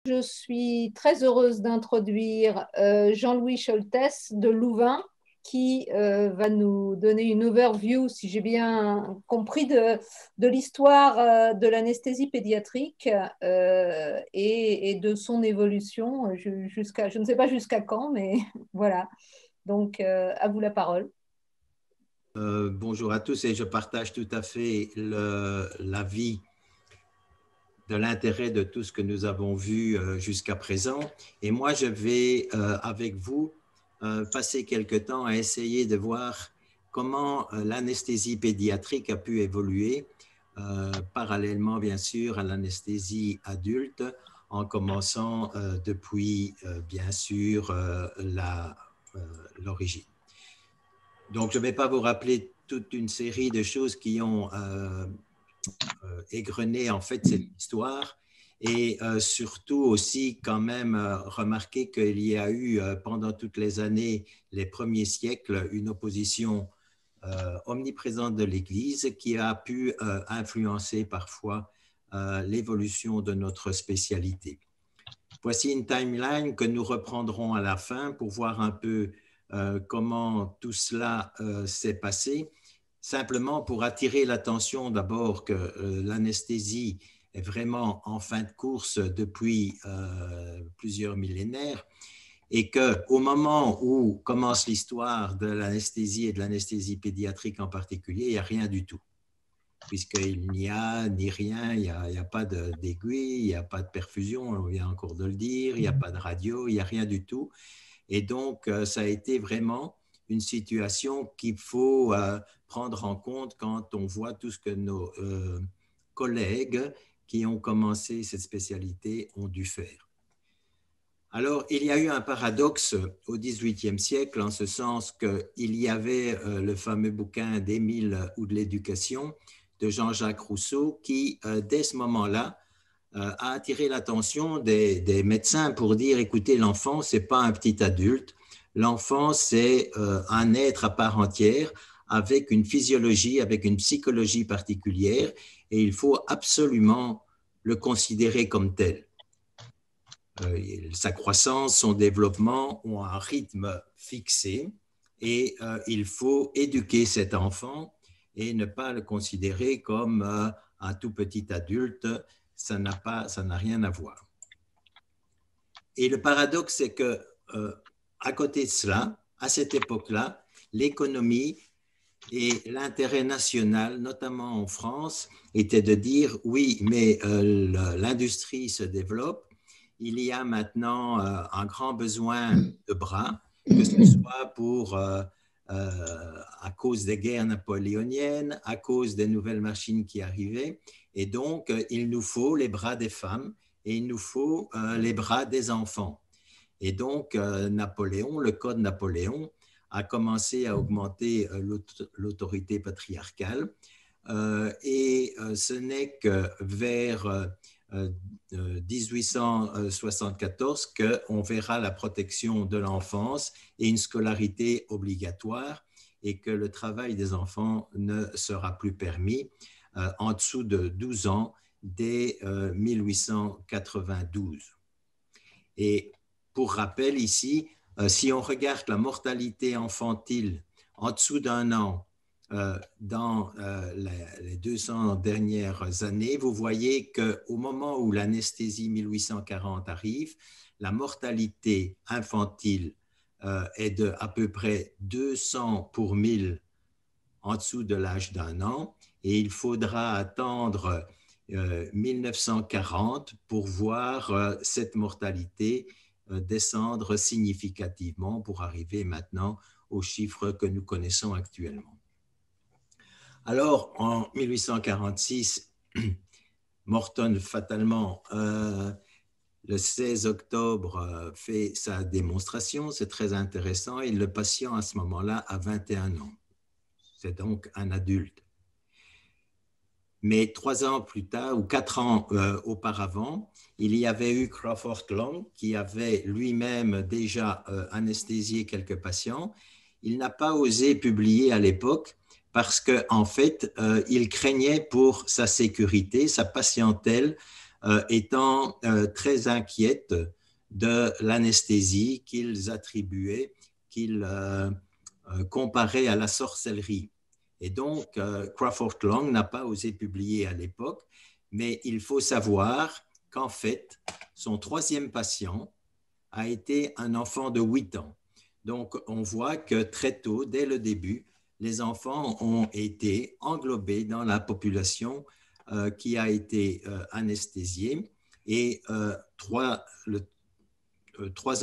Je suis très heureuse d'introduire Jean-Louis Scholtes de Louvain qui va nous donner une overview, si j'ai bien compris, de l'histoire de l'anesthésie pédiatrique et de son évolution jusqu'à, je ne sais pas jusqu'à quand, mais voilà. Donc, à vous la parole. Bonjour à tous et je partage tout à fait l'avis de l'intérêt de tout ce que nous avons vu jusqu'à présent. Et moi, je vais, avec vous, passer quelque temps à essayer de voir comment l'anesthésie pédiatrique a pu évoluer, parallèlement, bien sûr, à l'anesthésie adulte, en commençant depuis, bien sûr, l'origine. Donc, je ne vais pas vous rappeler toute une série de choses qui ont égrené en fait cette histoire et surtout aussi quand même remarquer qu'il y a eu pendant toutes les années, les premiers siècles, une opposition omniprésente de l'Église qui a pu influencer parfois l'évolution de notre spécialité. Voici une timeline que nous reprendrons à la fin pour voir un peu comment tout cela s'est passé. Simplement pour attirer l'attention d'abord que l'anesthésie est vraiment en fin de course depuis plusieurs millénaires et qu'au moment où commence l'histoire de l'anesthésie et de l'anesthésie pédiatrique en particulier, il n'y a rien du tout. Puisqu'il n'y a ni rien, il n'y a pas d'aiguille, il n'y a pas de perfusion, on vient encore de le dire, il n'y a pas de radio, il n'y a rien du tout. Et donc, ça a été vraiment une situation qu'il faut prendre en compte quand on voit tout ce que nos collègues qui ont commencé cette spécialité ont dû faire. Alors, il y a eu un paradoxe au XVIIIe siècle, en ce sens qu'il y avait le fameux bouquin d'Émile ou de l'éducation de Jean-Jacques Rousseau qui, dès ce moment-là, a attiré l'attention des médecins pour dire, écoutez, l'enfant, ce n'est pas un petit adulte, l'enfant, c'est un être à part entière, avec une physiologie, avec une psychologie particulière, et il faut absolument le considérer comme tel. Sa croissance, son développement ont un rythme fixé, et il faut éduquer cet enfant et ne pas le considérer comme un tout petit adulte. Ça n'a rien à voir. Et le paradoxe, c'est que à côté de cela, à cette époque-là, l'économie et l'intérêt national, notamment en France, était de dire oui, mais l'industrie se développe, il y a maintenant un grand besoin de bras, que ce soit à cause des guerres napoléoniennes, à cause des nouvelles machines qui arrivaient. Et donc, il nous faut les bras des femmes et il nous faut les bras des enfants. Et donc, Napoléon, le code Napoléon, a commencé à augmenter l'autorité patriarcale. Et ce n'est que vers 1874 qu'on verra la protection de l'enfance et une scolarité obligatoire et que le travail des enfants ne sera plus permis en dessous de 12 ans dès 1892. Et pour rappel ici, si on regarde la mortalité infantile en dessous d'un an dans les 200 dernières années, vous voyez qu'au moment où l'anesthésie 1840 arrive, la mortalité infantile est de à peu près 200 pour 1000 en dessous de l'âge d'un an et il faudra attendre 1940 pour voir cette mortalité descendre significativement pour arriver maintenant aux chiffres que nous connaissons actuellement. Alors, en 1846, Morton, fatalement, le 16 octobre, fait sa démonstration. C'est très intéressant. Et le patient, à ce moment-là, a 21 ans. C'est donc un adulte. Mais 3 ans plus tard, ou 4 ans auparavant, il y avait eu Crawford Long, qui avait lui-même déjà anesthésié quelques patients. Il n'a pas osé publier à l'époque, parce qu'en fait, il craignait pour sa sécurité, sa patientèle étant très inquiètes de l'anesthésie qu'ils attribuaient, qu'ils comparaient à la sorcellerie. Et donc, Crawford Long n'a pas osé publier à l'époque, mais il faut savoir qu'en fait, son troisième patient a été un enfant de 8 ans. Donc, on voit que très tôt, dès le début, les enfants ont été englobés dans la population qui a été anesthésiée. Et 3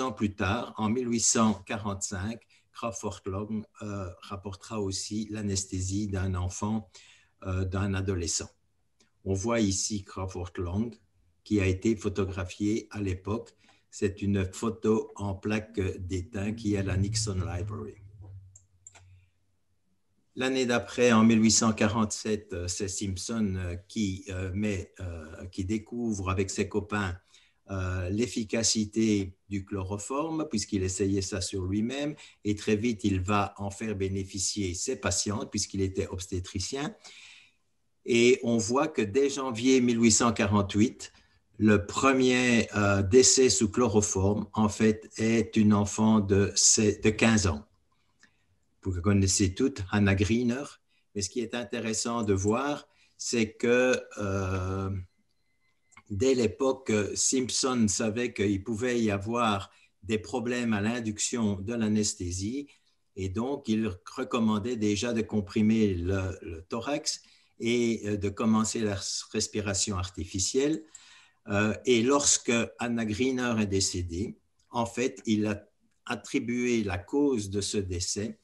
ans plus tard, en 1845, Crawford Long rapportera aussi l'anesthésie d'un enfant, d'un adolescent. On voit ici Crawford Long qui a été photographié à l'époque. C'est une photo en plaque d'étain qui est à la Nixon Library. L'année d'après, en 1847, c'est Simpson qui découvre avec ses copains l'efficacité du chloroforme, puisqu'il essayait ça sur lui-même, et très vite, il va en faire bénéficier ses patientes, puisqu'il était obstétricien. Et on voit que dès janvier 1848, le premier décès sous chloroforme, en fait, est une enfant de 15 ans. Vous connaissez toutes Hannah Greener, mais ce qui est intéressant de voir, c'est que dès l'époque, Simpson savait qu'il pouvait y avoir des problèmes à l'induction de l'anesthésie, et donc il recommandait déjà de comprimer le thorax et de commencer la respiration artificielle. Et lorsque Hannah Greener est décédée, en fait, il a attribué la cause de ce décès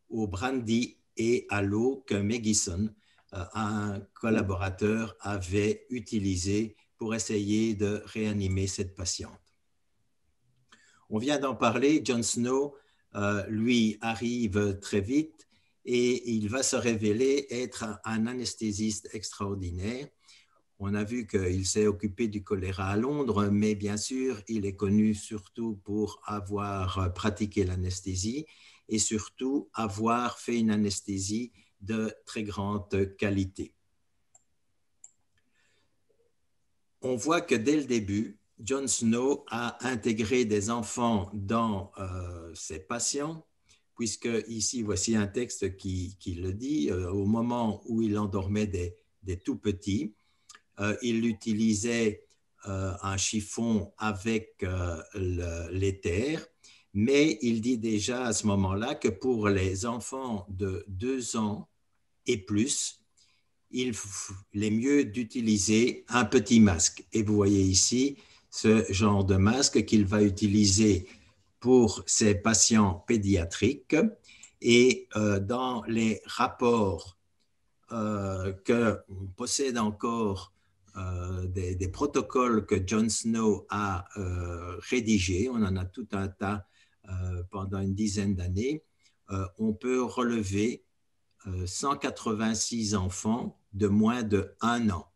au brandy et à l'eau que Megison, un collaborateur, avait utilisé pour essayer de réanimer cette patiente. On vient d'en parler, John Snow, lui, arrive très vite et il va se révéler être un anesthésiste extraordinaire. On a vu qu'il s'est occupé du choléra à Londres, mais bien sûr, il est connu surtout pour avoir pratiqué l'anesthésie et surtout avoir fait une anesthésie de très grande qualité. On voit que dès le début, John Snow a intégré des enfants dans ses patients, puisque ici, voici un texte qui le dit, au moment où il endormait des tout petits, il utilisait un chiffon avec l'éther, mais il dit déjà à ce moment-là que pour les enfants de 2 ans et plus, il est mieux d'utiliser un petit masque. Et vous voyez ici ce genre de masque qu'il va utiliser pour ses patients pédiatriques. Et dans les rapports que possède encore des protocoles que John Snow a rédigés, on en a tout un tas pendant une dizaine d'années, on peut relever 186 enfants de moins de 1 an.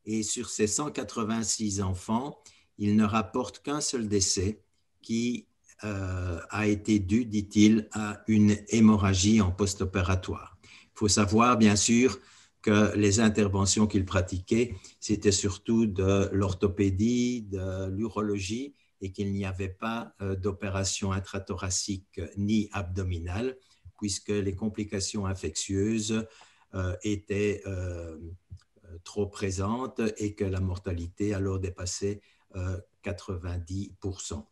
Et sur ces 186 enfants, il ne rapporte qu'un seul décès qui a été dû, dit-il, à une hémorragie en post-opératoire. Il faut savoir, bien sûr, que les interventions qu'il pratiquait, c'était surtout de l'orthopédie, de l'urologie, et qu'il n'y avait pas d'opération intrathoracique ni abdominale, puisque les complications infectieuses étaient trop présentes et que la mortalité alors dépassait 90%.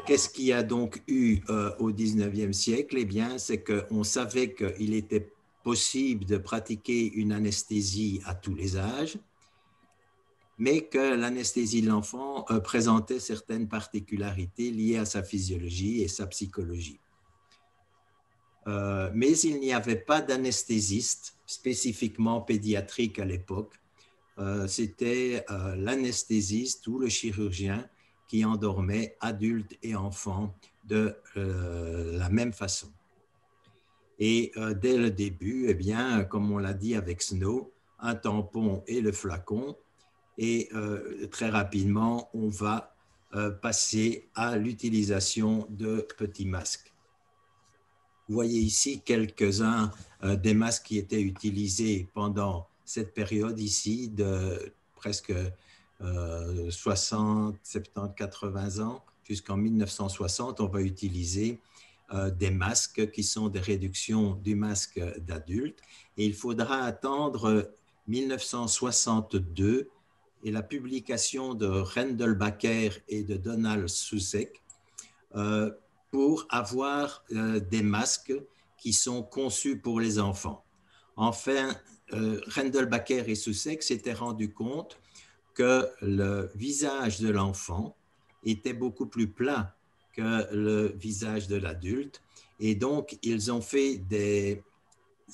Qu'est-ce qu'il y a donc eu au 19e siècle? Eh bien, c'est qu'on savait qu'il était possible de pratiquer une anesthésie à tous les âges, mais que l'anesthésie de l'enfant présentait certaines particularités liées à sa physiologie et sa psychologie. Mais il n'y avait pas d'anesthésiste spécifiquement pédiatrique à l'époque. C'était l'anesthésiste ou le chirurgien qui endormait adultes et enfants de la même façon. Et dès le début, eh bien, comme on l'a dit avec Snow, un tampon et le flacon, et très rapidement, on va passer à l'utilisation de petits masques. Vous voyez ici quelques-uns des masques qui étaient utilisés pendant cette période ici de presque 60, 70, 80 ans, jusqu'en 1960, on va utiliser des masques qui sont des réductions du masque d'adulte. Et il faudra attendre 1962 et la publication de Rendelbacher et de Donald Sussek pour avoir des masques qui sont conçus pour les enfants. Enfin, Rendelbacher et Sussek s'étaient rendus compte que le visage de l'enfant était beaucoup plus plat que le visage de l'adulte. Et donc, ils ont fait des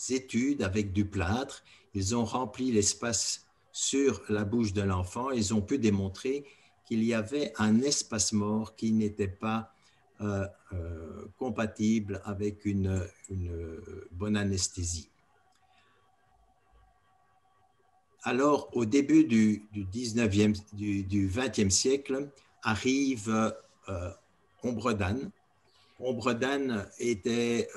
études avec du plâtre. Ils ont rempli l'espace sur la bouche de l'enfant. Ils ont pu démontrer qu'il y avait un espace mort qui n'était pas compatible avec une bonne anesthésie. Alors, au début du 20e siècle, arrive Ombredan. Ombredan était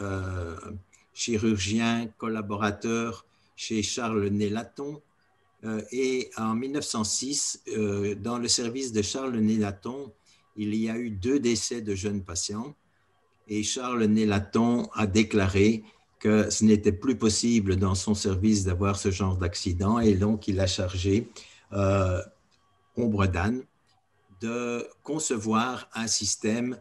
chirurgien collaborateur chez Charles Nélaton et en 1906, dans le service de Charles Nélaton, il y a eu 2 décès de jeunes patients et Charles Nélaton a déclaré que ce n'était plus possible dans son service d'avoir ce genre d'accident et donc il a chargé Ombredan de concevoir un système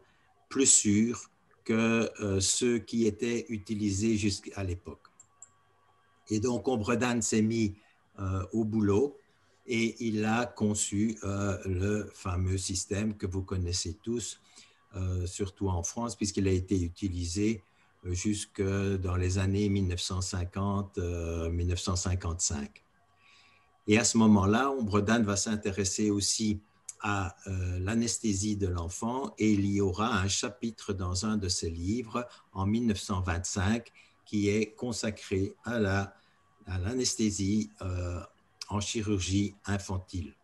plus sûr que ceux qui étaient utilisés jusqu'à l'époque. Et donc Ombredan s'est mis au boulot et il a conçu le fameux système que vous connaissez tous, surtout en France, puisqu'il a été utilisé jusque dans les années 1950-1955. Et à ce moment-là, Ombredan va s'intéresser aussi à l'anesthésie de l'enfant et il y aura un chapitre dans un de ses livres en 1925 qui est consacré à l'anesthésie en chirurgie infantile.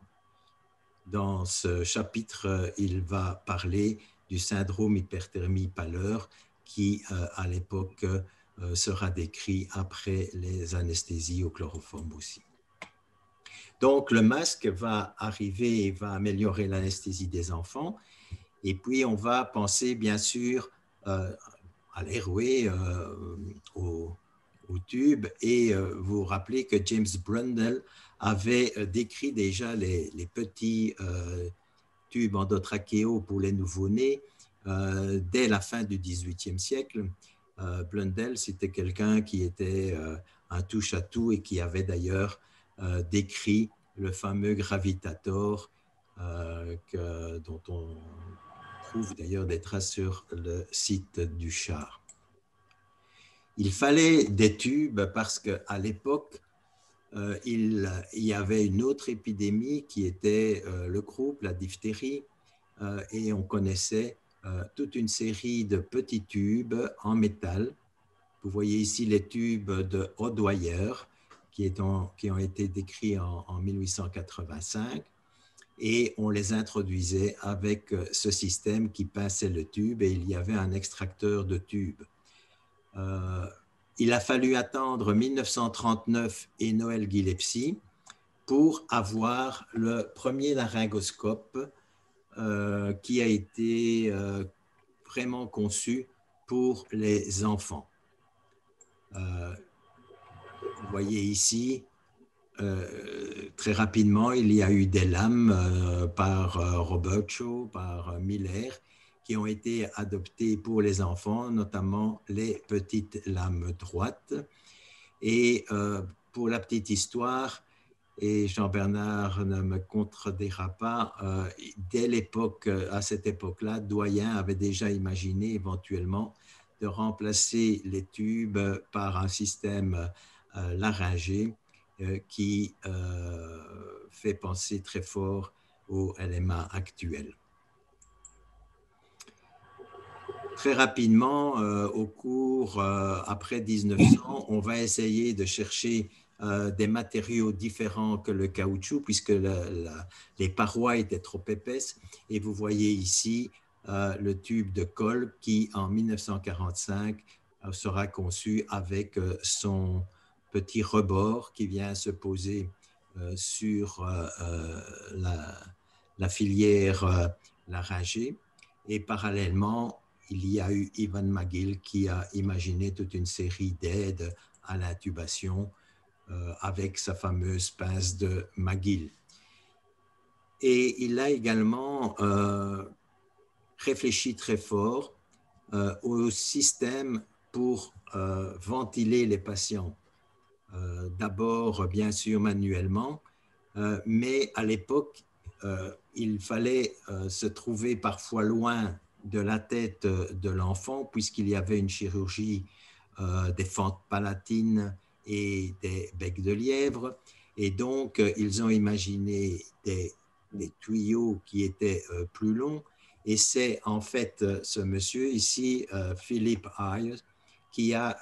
Dans ce chapitre, il va parler du syndrome hyperthermie-pâleur qui, à l'époque, sera décrit après les anesthésies au chloroforme aussi. Donc, le masque va arriver et va améliorer l'anesthésie des enfants. Et puis, on va penser, bien sûr, à l'airway, au tube. Et vous vous rappelez que James Brundle avait décrit déjà les petits tubes endotrachéaux pour les nouveau-nés dès la fin du XVIIIe siècle. Blundell, c'était quelqu'un qui était un touche-à-tout et qui avait d'ailleurs décrit le fameux gravitator dont on trouve d'ailleurs des traces sur le site du char. Il fallait des tubes parce qu'à l'époque, il y avait une autre épidémie qui était le croup, la diphtérie, et on connaissait toute une série de petits tubes en métal. Vous voyez ici les tubes de Hodwyer qui ont été décrits en 1885 et on les introduisait avec ce système qui pinçait le tube et il y avait un extracteur de tube. Il a fallu attendre 1939 et Noël Gillespie pour avoir le premier laryngoscope qui a été vraiment conçu pour les enfants. Vous voyez ici, très rapidement, il y a eu des lames par Robert Shaw, par Miller, qui ont été adoptées pour les enfants, notamment les petites lames droites. Et pour la petite histoire, et Jean-Bernard ne me contredira pas, dès l'époque, à cette époque-là, Doyen avait déjà imaginé éventuellement de remplacer les tubes par un système laryngé qui fait penser très fort au LMA actuel. Très rapidement, au cours, après 1900, on va essayer de chercher des matériaux différents que le caoutchouc, puisque les parois étaient trop épaisses. Et vous voyez ici le tube de Kolb qui, en 1945, sera conçu avec son petit rebord qui vient se poser sur la filière laryngée. Et parallèlement, il y a eu Ivan McGill qui a imaginé toute une série d'aides à l'intubation avec sa fameuse pince de McGill. Et il a également réfléchi très fort au système pour ventiler les patients. D'abord, bien sûr, manuellement, mais à l'époque, il fallait se trouver parfois loin de la tête de l'enfant, puisqu'il y avait une chirurgie des fentes palatines et des becs de lièvre. Et donc, ils ont imaginé des tuyaux qui étaient plus longs. Et c'est en fait ce monsieur ici, Philip Ayres, qui a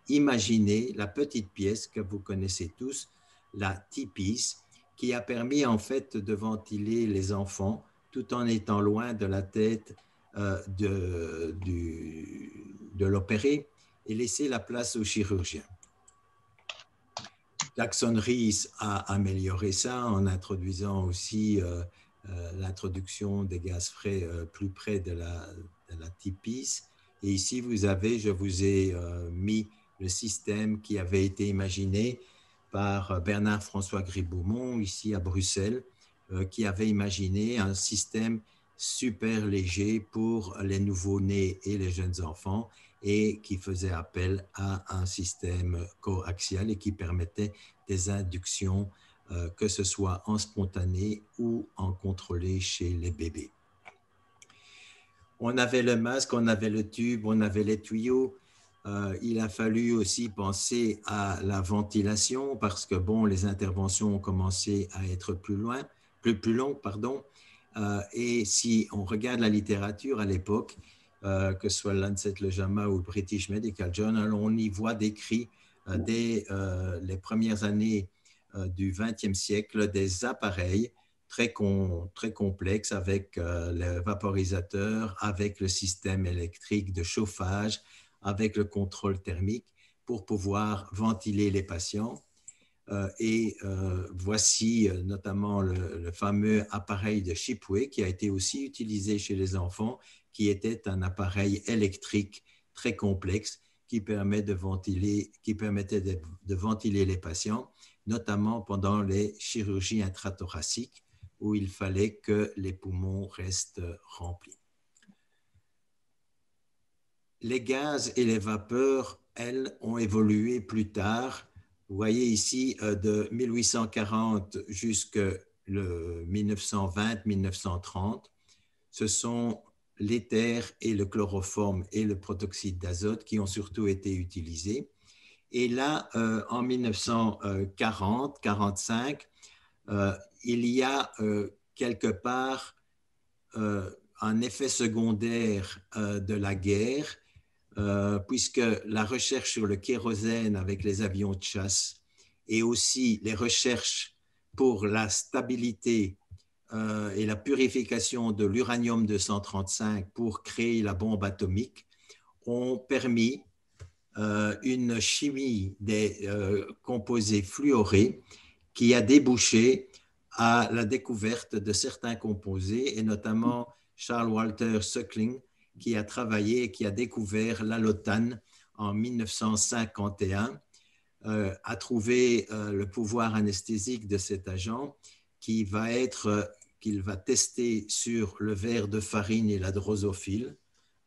imaginé la petite pièce que vous connaissez tous, la T-piece, qui a permis en fait de ventiler les enfants tout en étant loin de la tête de l'opéré et laisser la place au chirurgien. Jackson Rees a amélioré ça en introduisant aussi l'introduction des gaz frais plus près de la T-piece. Et ici, je vous ai mis le système qui avait été imaginé par Bernard-François Gribaumont, ici à Bruxelles, qui avait imaginé un système super léger pour les nouveau-nés et les jeunes enfants et qui faisait appel à un système coaxial et qui permettait des inductions, que ce soit en spontané ou en contrôlé chez les bébés. On avait le masque, on avait le tube, on avait les tuyaux. Il a fallu aussi penser à la ventilation parce que bon, les interventions ont commencé à être plus longues, pardon. Et si on regarde la littérature à l'époque, que ce soit Lancet, le JAMA ou le British Medical Journal, on y voit décrit dès les premières années du XXe siècle des appareils très complexes avec le vaporisateur, avec le système électrique de chauffage, avec le contrôle thermique pour pouvoir ventiler les patients. Voici notamment le fameux appareil de Shipway qui a été aussi utilisé chez les enfants, qui était un appareil électrique très complexe qui permettait de ventiler les patients, notamment pendant les chirurgies intrathoraciques où il fallait que les poumons restent remplis. Les gaz et les vapeurs, elles, ont évolué plus tard. Vous voyez ici, de 1840 jusqu'à 1920-1930, ce sont l'éther et le chloroforme et le protoxyde d'azote qui ont surtout été utilisés. Et là, en 1940-45, il y a quelque part un effet secondaire de la guerre, puisque la recherche sur le kérosène avec les avions de chasse et aussi les recherches pour la stabilité et la purification de l'uranium-235 pour créer la bombe atomique ont permis une chimie des composés fluorés qui a débouché à la découverte de certains composés, et notamment Charles Walter Suckling, qui a travaillé et qui a découvert l'allotane en 1951, a trouvé le pouvoir anesthésique de cet agent qu'il va tester sur le verre de farine et la drosophile.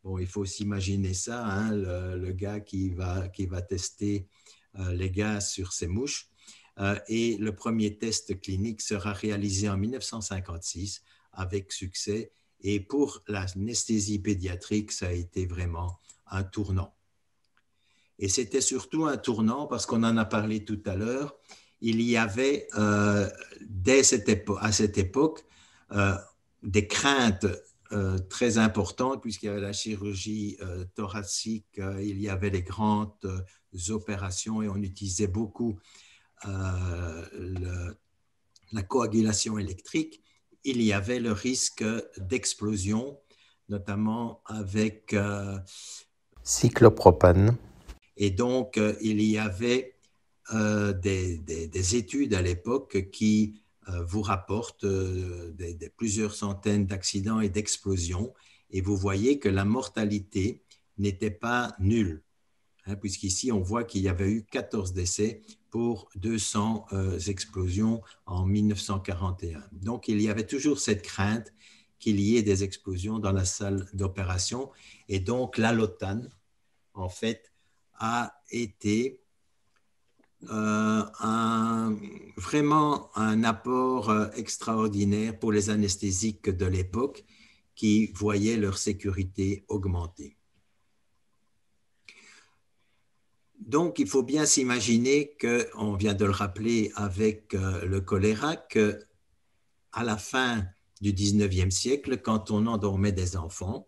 Bon, il faut s'imaginer ça, hein, le gars qui va tester les gaz sur ces mouches. Et le premier test clinique sera réalisé en 1956 avec succès. Et pour l'anesthésie pédiatrique, ça a été vraiment un tournant. Et c'était surtout un tournant parce qu'on en a parlé tout à l'heure. Il y avait, à cette époque, des craintes très importantes puisqu'il y avait la chirurgie thoracique, il y avait les grandes opérations et on utilisait beaucoup la coagulation électrique. Il y avait le risque d'explosion, notamment avec cyclopropane. Et donc, il y avait des études à l'époque qui vous rapportent plusieurs centaines d'accidents et d'explosions, et vous voyez que la mortalité n'était pas nulle, hein, puisqu'ici on voit qu'il y avait eu 14 décès pour 200 explosions en 1941. Donc il y avait toujours cette crainte qu'il y ait des explosions dans la salle d'opération, et donc la LOTAN, en fait, a été vraiment un apport extraordinaire pour les anesthésiques de l'époque qui voyaient leur sécurité augmenter. Donc, il faut bien s'imaginer que, on vient de le rappeler avec le choléra, qu'à la fin du 19e siècle, quand on endormait des enfants,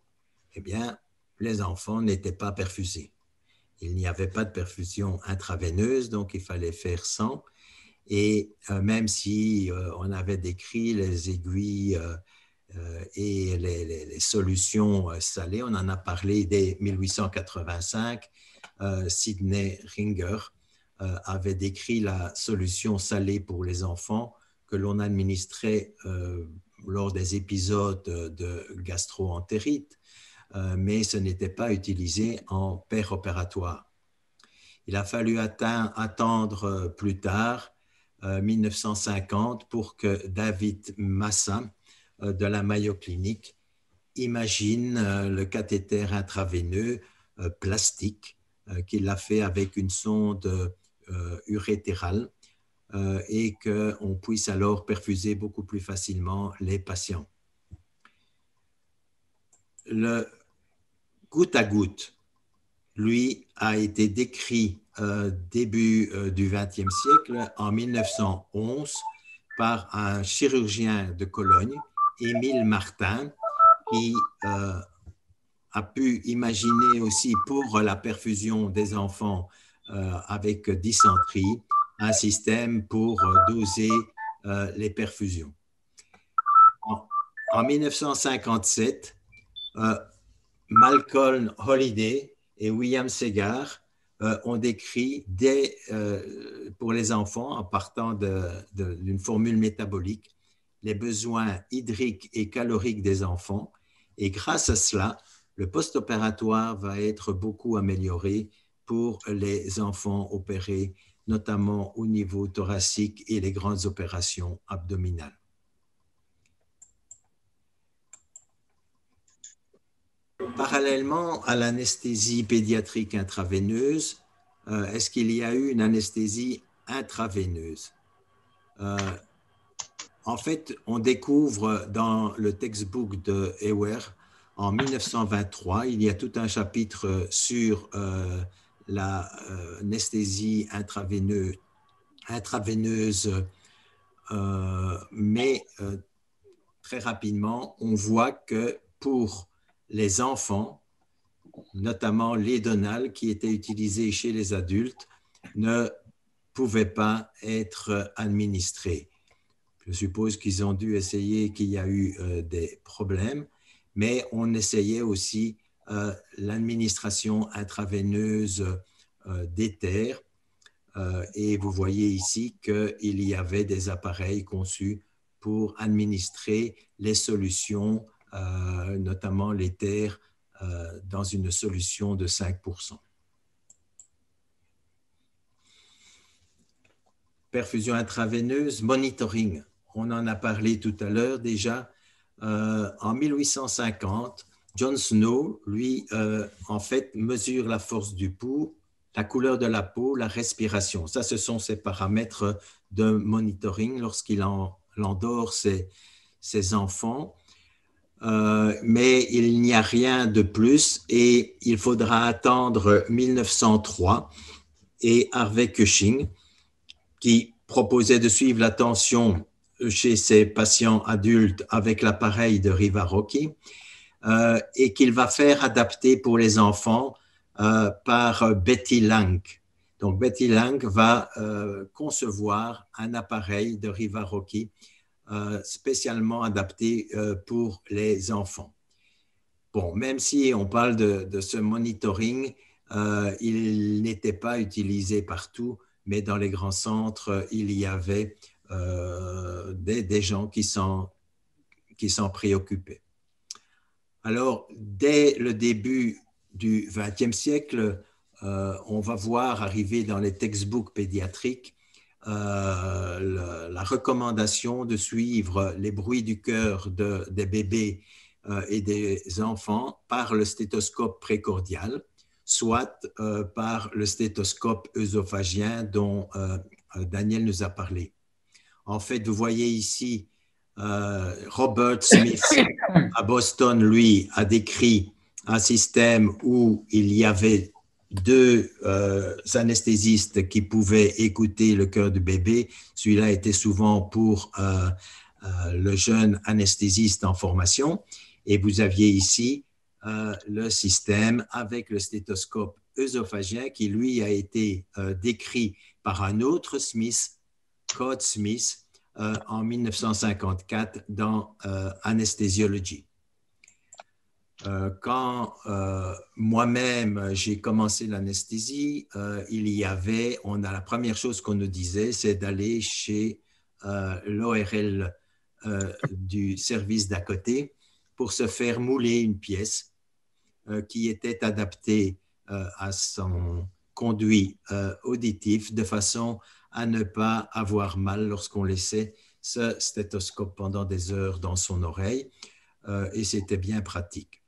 eh bien, les enfants n'étaient pas perfusés. Il n'y avait pas de perfusion intraveineuse, donc il fallait faire sans. Et même si on avait décrit les aiguilles et les solutions salées, on en a parlé dès 1885, Sidney Ringer avait décrit la solution salée pour les enfants que l'on administrait lors des épisodes de gastro-entérite, mais ce n'était pas utilisé en péropératoire. Il a fallu attendre plus tard, 1950, pour que David Massa de la Mayo Clinic imagine le cathéter intraveineux plastique qu'il a fait avec une sonde urétérale et qu'on puisse alors perfuser beaucoup plus facilement les patients. Le goutte à goutte, lui, a été décrit début du XXe siècle, en 1911, par un chirurgien de Cologne, Émile Martin, qui a pu imaginer aussi pour la perfusion des enfants avec dysenterie un système pour doser les perfusions. En 1957, Malcolm Holiday et William Segar ont décrit pour les enfants, en partant d'une formule métabolique, les besoins hydriques et caloriques des enfants. Et grâce à cela, le post-opératoire va être beaucoup amélioré pour les enfants opérés, notamment au niveau thoracique et les grandes opérations abdominales. Parallèlement à l'anesthésie pédiatrique intraveineuse, est-ce qu'il y a eu une anesthésie intraveineuse? En fait, on découvre dans le textbook de Ewer, en 1923, il y a tout un chapitre sur l'anesthésie intraveineuse, mais très rapidement, on voit que pour les enfants, notamment l'édonal qui était utilisé chez les adultes, ne pouvait pas être administré. Je suppose qu'ils ont dû essayer, qu'il y a eu des problèmes, mais on essayait aussi l'administration intraveineuse d'éther. Et vous voyez ici qu'il y avait des appareils conçus pour administrer les solutions, notamment l'éther, dans une solution de 5%. Perfusion intraveineuse, monitoring. On en a parlé tout à l'heure déjà. En 1850, John Snow, lui, en fait, mesure la force du pouls, la couleur de la peau, la respiration. Ça, ce sont ses paramètres de monitoring lorsqu'il endort ses enfants. Mais il n'y a rien de plus et il faudra attendre 1903 et Harvey Cushing, qui proposait de suivre la tension chez ces patients adultes avec l'appareil de Riva-Rocchi et qu'il va faire adapter pour les enfants par Betty Lang. Donc, Betty Lang va concevoir un appareil de Riva-Rocchi spécialement adapté pour les enfants. Bon, même si on parle de ce monitoring, il n'était pas utilisé partout, mais dans les grands centres, il y avait des gens qui s'en préoccupaient. Alors, dès le début du XXe siècle, on va voir arriver dans les textbooks pédiatriques la recommandation de suivre les bruits du cœur des bébés et des enfants par le stéthoscope précordial, soit par le stéthoscope œsophagien dont Daniel nous a parlé. En fait, vous voyez ici, Robert Smith à Boston, lui, a décrit un système où il y avait deux anesthésistes qui pouvaient écouter le cœur du bébé. Celui-là était souvent pour le jeune anesthésiste en formation. Et vous aviez ici le système avec le stéthoscope œsophagien qui, lui, a été décrit par un autre Smith, Code Smith, en 1954 dans Anesthesiology. Quand moi-même j'ai commencé l'anesthésie, la première chose qu'on nous disait, c'est d'aller chez l'ORL du service d'à côté pour se faire mouler une pièce qui était adaptée à son conduit auditif de façon à ne pas avoir mal lorsqu'on laissait ce stéthoscope pendant des heures dans son oreille et c'était bien pratique.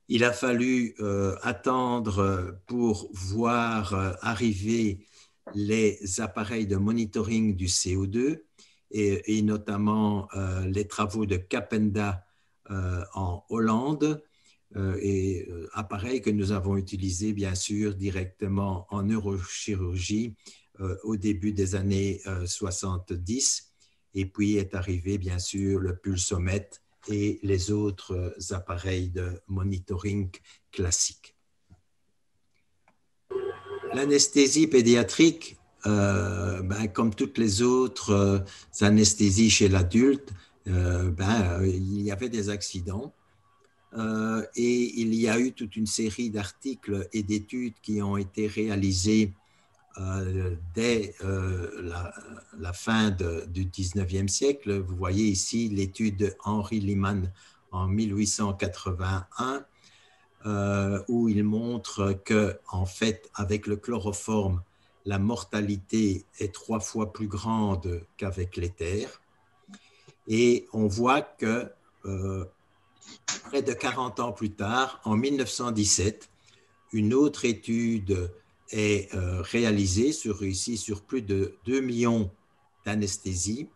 Il a fallu attendre pour voir arriver les appareils de monitoring du CO2 et notamment les travaux de Capenda en Hollande appareils que nous avons utilisés bien sûr directement en neurochirurgie au début des années 70 et puis est arrivé bien sûr le pulsomètre et les autres appareils de monitoring classiques. L'anesthésie pédiatrique, comme toutes les autres anesthésies chez l'adulte, il y avait des accidents et il y a eu toute une série d'articles et d'études qui ont été réalisées dès la fin du 19e siècle. Vous voyez ici l'étude de Henry Liman en 1881 où il montre que, en fait, avec le chloroforme, la mortalité est 3 fois plus grande qu'avec l'éther. Et on voit que près de 40 ans plus tard, en 1917, une autre étude est réalisée sur plus de 2 millions d'anesthésies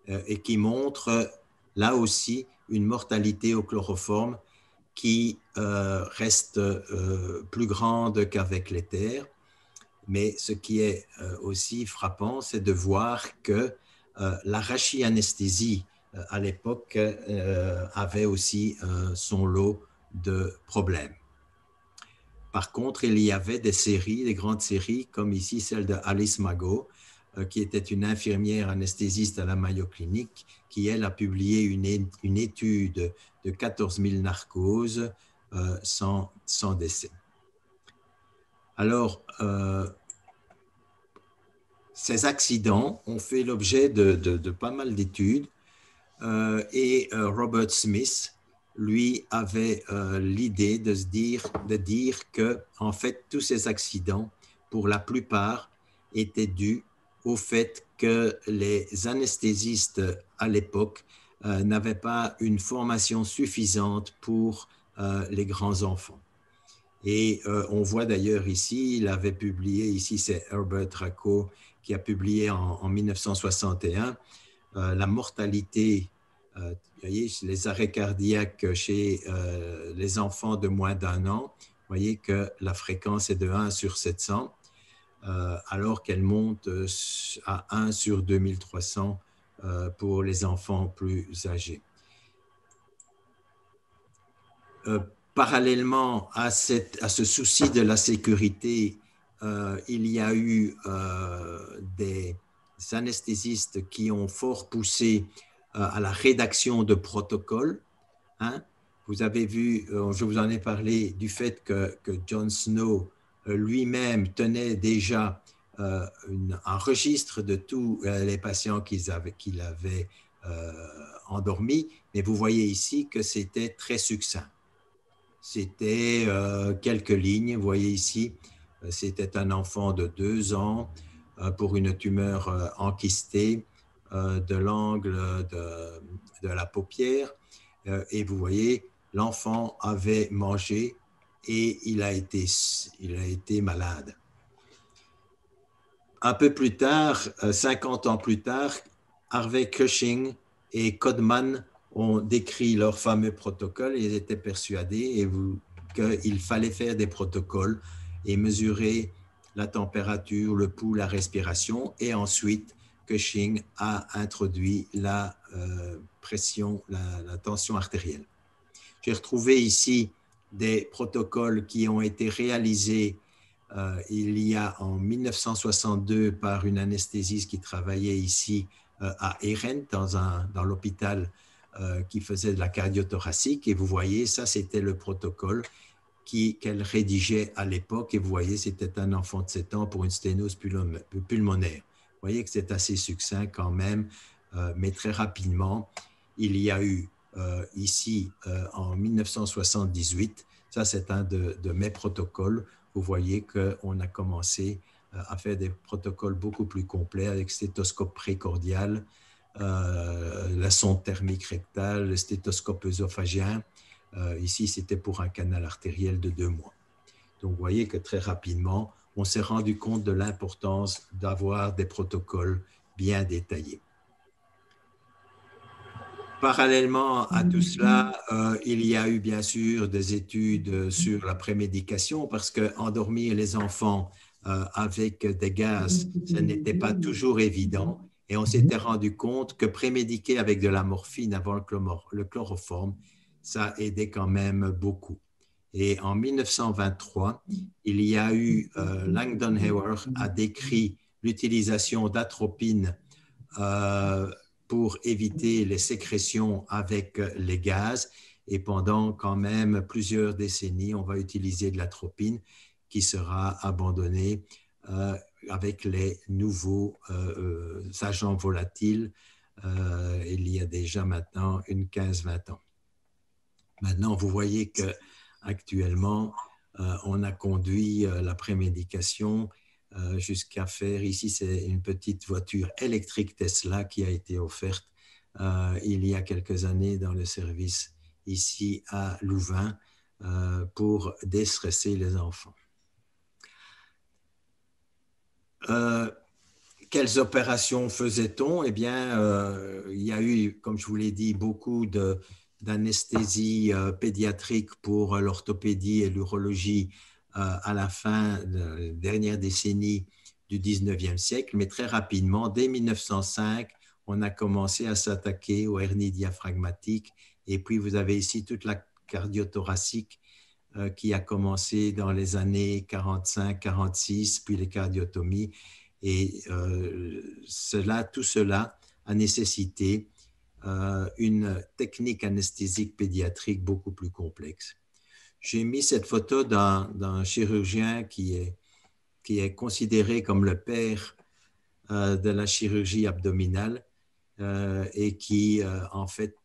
et qui montre là aussi une mortalité au chloroforme qui reste plus grande qu'avec l'éther. Mais ce qui est aussi frappant, c'est de voir que la rachianesthésie à l'époque avait aussi son lot de problèmes. Par contre, il y avait des grandes séries, comme ici celle de Alice Mago, qui était une infirmière anesthésiste à la Mayo Clinic, qui, elle, a publié une étude de 14 000 narcoses sans décès. Alors, ces accidents ont fait l'objet de pas mal d'études et Robert Smith, lui, avait l'idée de dire que, en fait, tous ces accidents, pour la plupart, étaient dus au fait que les anesthésistes à l'époque n'avaient pas une formation suffisante pour les grands enfants. Et on voit d'ailleurs ici, il avait publié, ici c'est Herbert Racco qui a publié en 1961, la mortalité, vous voyez, les arrêts cardiaques chez les enfants de moins d'1 an, vous voyez que la fréquence est de 1 sur 700, alors qu'elle monte à 1 sur 2300 pour les enfants plus âgés. Parallèlement à ce souci de la sécurité, il y a eu des anesthésistes qui ont fort poussé à la rédaction de protocoles. Hein. Vous avez vu, je vous en ai parlé, du fait que John Snow lui-même tenait déjà un registre de tous les patients qu'il avait endormis, mais vous voyez ici que c'était très succinct. C'était quelques lignes, vous voyez ici, c'était un enfant de 2 ans pour une tumeur enquistée de l'angle de la paupière. Et vous voyez, l'enfant avait mangé et il a été malade. Un peu plus tard, 50 ans plus tard, Harvey Cushing et Codman ont décrit leur fameux protocole. Ils étaient persuadés qu'il fallait faire des protocoles et mesurer la température, le pouls, la respiration. Et ensuite, Cushing a introduit la pression, la tension artérielle. J'ai retrouvé ici des protocoles qui ont été réalisés il y a en 1962 par une anesthésiste qui travaillait ici à Ehren, dans l'hôpital qui faisait de la cardiothoracique. Et vous voyez, ça, c'était le protocole qu'elle rédigeait à l'époque. Et vous voyez, c'était un enfant de 7 ans pour une sténose pulmonaire. Vous voyez que c'est assez succinct quand même, mais très rapidement, il y a eu ici en 1978, ça c'est un de mes protocoles. Vous voyez qu'on a commencé à faire des protocoles beaucoup plus complets avec stéthoscope précordial, la sonde thermique rectale, le stéthoscope œsophagien. Ici, c'était pour un canal artériel de 2 mois. Donc, vous voyez que très rapidement, on s'est rendu compte de l'importance d'avoir des protocoles bien détaillés. Parallèlement à tout cela, il y a eu bien sûr des études sur la prémédication parce qu'endormir les enfants avec des gaz, ce n'était pas toujours évident. Et on s'était rendu compte que prémédiquer avec de la morphine avant le chloroforme, ça aidait quand même beaucoup. Et en 1923, il y a eu, Langdon Hewer a décrit l'utilisation d'atropine pour éviter les sécrétions avec les gaz. Et pendant quand même plusieurs décennies, on va utiliser de l'atropine qui sera abandonnée avec les nouveaux agents volatiles. Il y a déjà maintenant une 15-20 ans. Maintenant, vous voyez qu'actuellement, on a conduit la prémédication jusqu'à faire, ici c'est une petite voiture électrique Tesla qui a été offerte il y a quelques années dans le service ici à Louvain pour déstresser les enfants. Quelles opérations faisait-on? Eh bien, il y a eu, comme je vous l'ai dit, beaucoup d'anesthésie pédiatrique pour l'orthopédie et l'urologie à la fin de la dernière décennie du 19e siècle, mais très rapidement, dès 1905, on a commencé à s'attaquer aux hernies diaphragmatiques. Et puis, vous avez ici toute la cardiothoracique qui a commencé dans les années 45-46, puis les cardiotomies. Et tout cela a nécessité une technique anesthésique pédiatrique beaucoup plus complexe. J'ai mis cette photo d'un chirurgien qui est considéré comme le père de la chirurgie abdominale et qui, en fait,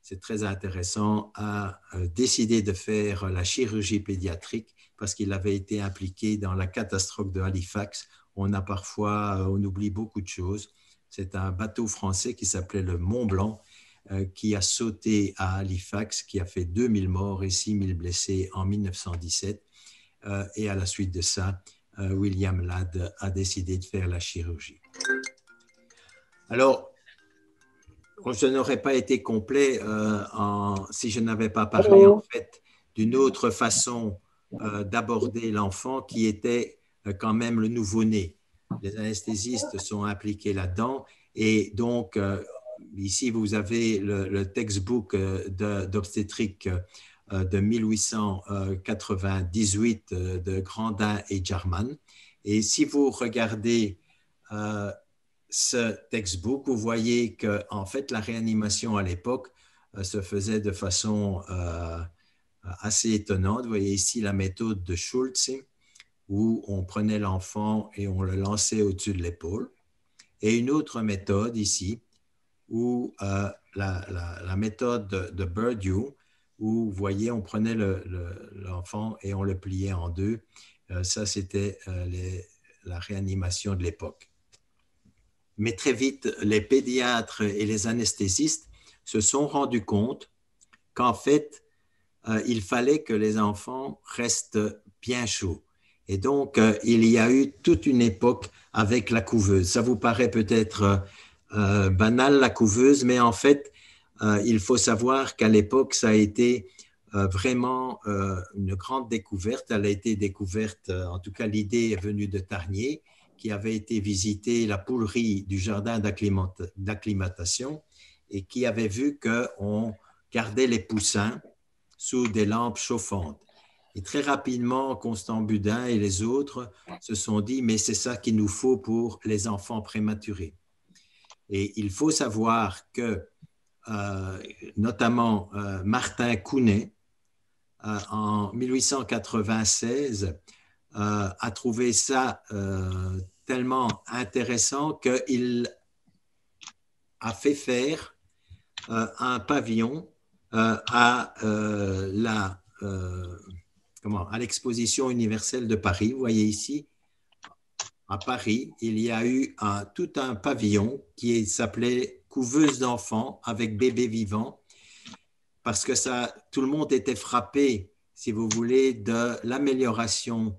c'est très intéressant, a décidé de faire la chirurgie pédiatrique parce qu'il avait été impliqué dans la catastrophe de Halifax. On oublie beaucoup de choses. C'est un bateau français qui s'appelait le Mont Blanc qui a sauté à Halifax, qui a fait 2000 morts et 6000 blessés en 1917. Et à la suite de ça, William Ladd a décidé de faire la chirurgie. Alors, je n'aurais pas été complet si je n'avais pas parlé en fait d'une autre façon d'aborder l'enfant qui était quand même le nouveau-né. Les anesthésistes sont impliqués là-dedans et donc ici vous avez le textbook d'obstétrique de 1898 de Grandin et Jarman. Et si vous regardez ce textbook, vous voyez que en fait la réanimation à l'époque se faisait de façon assez étonnante. Vous voyez ici la méthode de Schultz où on prenait l'enfant et on le lançait au-dessus de l'épaule. Et une autre méthode ici, où la méthode de Bourdieu, où vous voyez, on prenait l'enfant et on le pliait en deux. Ça, c'était la réanimation de l'époque. Mais très vite, les pédiatres et les anesthésistes se sont rendus compte qu'en fait, il fallait que les enfants restent bien chauds. Et donc, il y a eu toute une époque avec la couveuse. Ça vous paraît peut-être banal, la couveuse, mais en fait, il faut savoir qu'à l'époque, ça a été vraiment une grande découverte. Elle a été découverte, en tout cas, l'idée est venue de Tarnier, qui avait été visiter la poulerie du jardin d'acclimatation et qui avait vu qu'on gardait les poussins sous des lampes chauffantes. Et très rapidement, Constant Budin et les autres se sont dit, mais c'est ça qu'il nous faut pour les enfants prématurés. Et il faut savoir que, notamment Martin Counet, en 1896, a trouvé ça tellement intéressant qu'il a fait faire un pavillon à l'exposition universelle de Paris. Vous voyez ici, à Paris, il y a eu tout un pavillon qui s'appelait couveuse d'enfants avec bébé vivant, parce que tout le monde était frappé, si vous voulez, de l'amélioration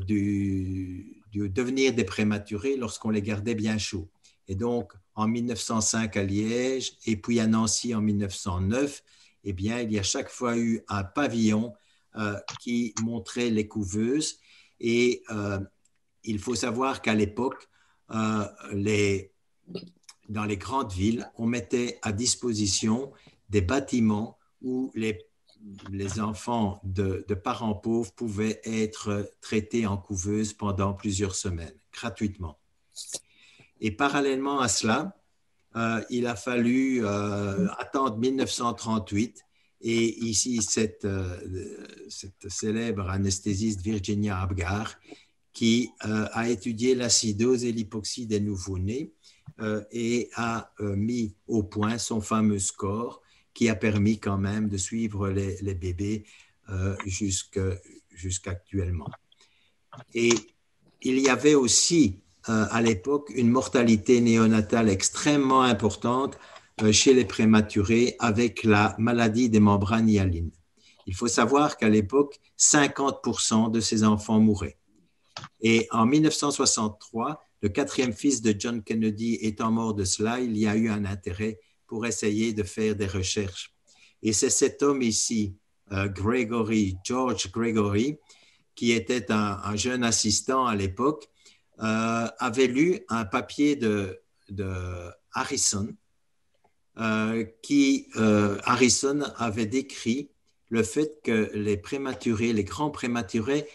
du devenir des prématurés lorsqu'on les gardait bien chauds. Et donc, en 1905 à Liège et puis à Nancy en 1909, eh bien, il y a chaque fois eu un pavillon qui montrait les couveuses. Et il faut savoir qu'à l'époque, dans les grandes villes, on mettait à disposition des bâtiments où les enfants de parents pauvres pouvaient être traités en couveuse pendant plusieurs semaines, gratuitement. Et parallèlement à cela, il a fallu attendre 1938. Et ici, cette célèbre anesthésiste Virginia Apgar, qui a étudié l'acidose et l'hypoxie des nouveau-nés et a mis au point son fameux score qui a permis quand même de suivre les bébés jusqu'actuellement. Et il y avait aussi à l'époque une mortalité néonatale extrêmement importante chez les prématurés avec la maladie des membranes hyalines. Il faut savoir qu'à l'époque, 50% de ces enfants mouraient. Et en 1963, le quatrième fils de John Kennedy étant mort de cela, il y a eu un intérêt pour essayer de faire des recherches. Et c'est cet homme ici, George Gregory, qui était un jeune assistant à l'époque, avait lu un papier de Harrison, Harrison avait décrit le fait que les prématurés, les grands prématurés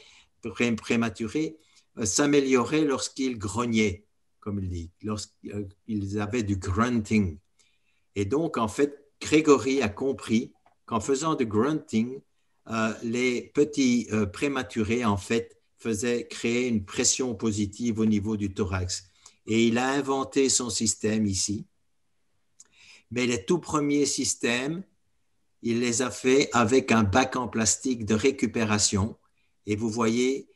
s'amélioraient lorsqu'ils grognaient, comme il dit, lorsqu'ils avaient du grunting. Et donc, en fait, Grégory a compris qu'en faisant du grunting, les petits prématurés, en fait, faisaient créer une pression positive au niveau du thorax. Et il a inventé son système ici. Mais les tout premiers systèmes, il les a fait avec un bac en plastique de récupération. Et vous voyez,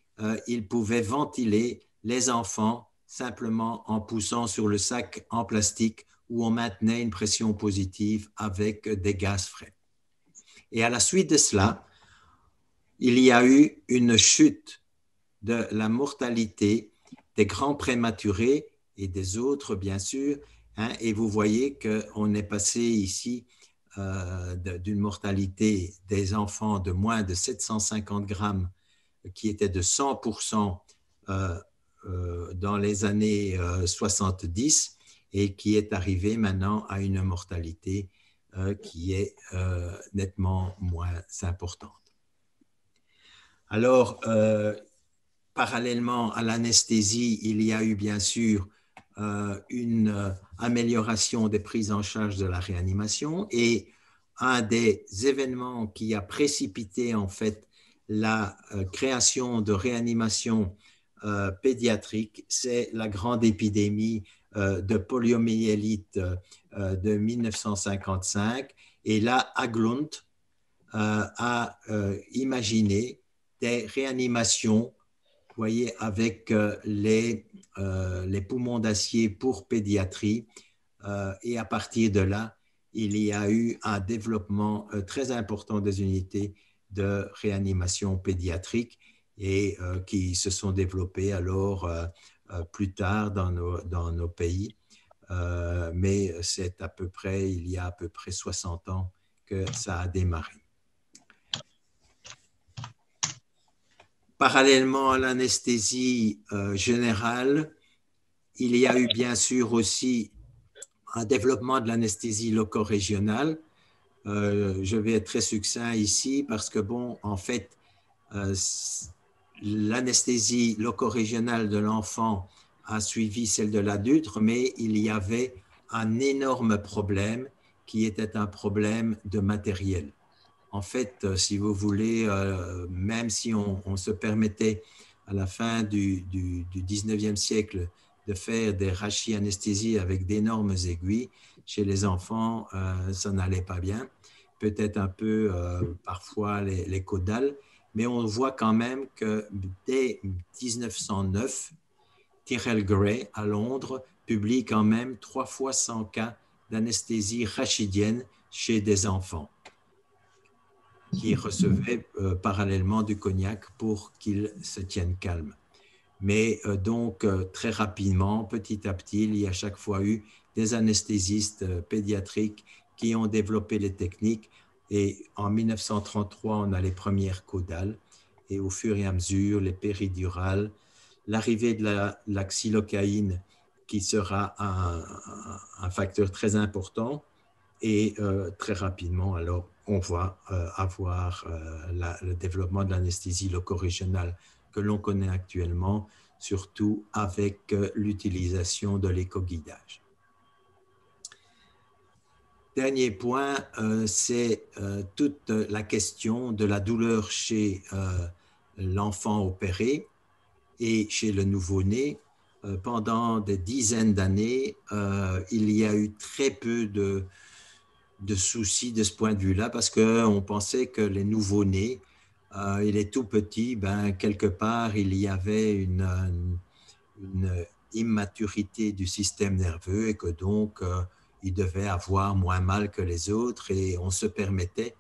il pouvait ventiler les enfants simplement en poussant sur le sac en plastique où on maintenait une pression positive avec des gaz frais. Et à la suite de cela, il y a eu une chute de la mortalité des grands prématurés et des autres, bien sûr. Et vous voyez qu'on est passé ici d'une mortalité des enfants de moins de 750 grammes qui était de 100% dans les années 70 et qui est arrivé maintenant à une mortalité qui est nettement moins importante. Alors, parallèlement à l'anesthésie, il y a eu bien sûr une amélioration des prises en charge de la réanimation et un des événements qui a précipité en fait la création de réanimation pédiatrique, c'est la grande épidémie de poliomyélite de 1955. Et là, Haglund a imaginé des réanimations, vous voyez, avec les poumons d'acier pour pédiatrie. Et à partir de là, il y a eu un développement très important des unités de réanimation pédiatrique et qui se sont développées alors plus tard dans nos pays. Mais c'est à peu près, il y a à peu près 60 ans que ça a démarré. Parallèlement à l'anesthésie générale, il y a eu bien sûr aussi un développement de l'anesthésie loco-régionale. Je vais être très succinct ici parce que, bon, en fait, l'anesthésie loco-régionale de l'enfant a suivi celle de l'adulte, mais il y avait un énorme problème qui était un problème de matériel. En fait, si vous voulez, même si on se permettait à la fin du 19e siècle de faire des rachianesthésies avec d'énormes aiguilles, chez les enfants, ça n'allait pas bien. Peut-être un peu parfois les caudales, mais on voit quand même que dès 1909, Tyrrell Gray à Londres publie quand même 3 fois 100 cas d'anesthésie rachidienne chez des enfants qui recevaient parallèlement du cognac pour qu'ils se tiennent calmes. Mais donc, très rapidement, petit à petit, il y a chaque fois eu des anesthésistes pédiatriques qui ont développé les techniques. Et en 1933, on a les premières caudales. Et au fur et à mesure, les péridurales, l'arrivée de la xylocaïne, qui sera un facteur très important. Et très rapidement, alors, on va avoir le développement de l'anesthésie loco-régionale que l'on connaît actuellement, surtout avec l'utilisation de l'écoguidage. Dernier point, c'est toute la question de la douleur chez l'enfant opéré et chez le nouveau-né. Pendant des dizaines d'années, il y a eu très peu de soucis de ce point de vue-là parce qu'on pensait que les nouveau-nés, il est tout petit, ben, quelque part, il y avait une immaturité du système nerveux et que donc, il devait avoir moins mal que les autres et on se permettait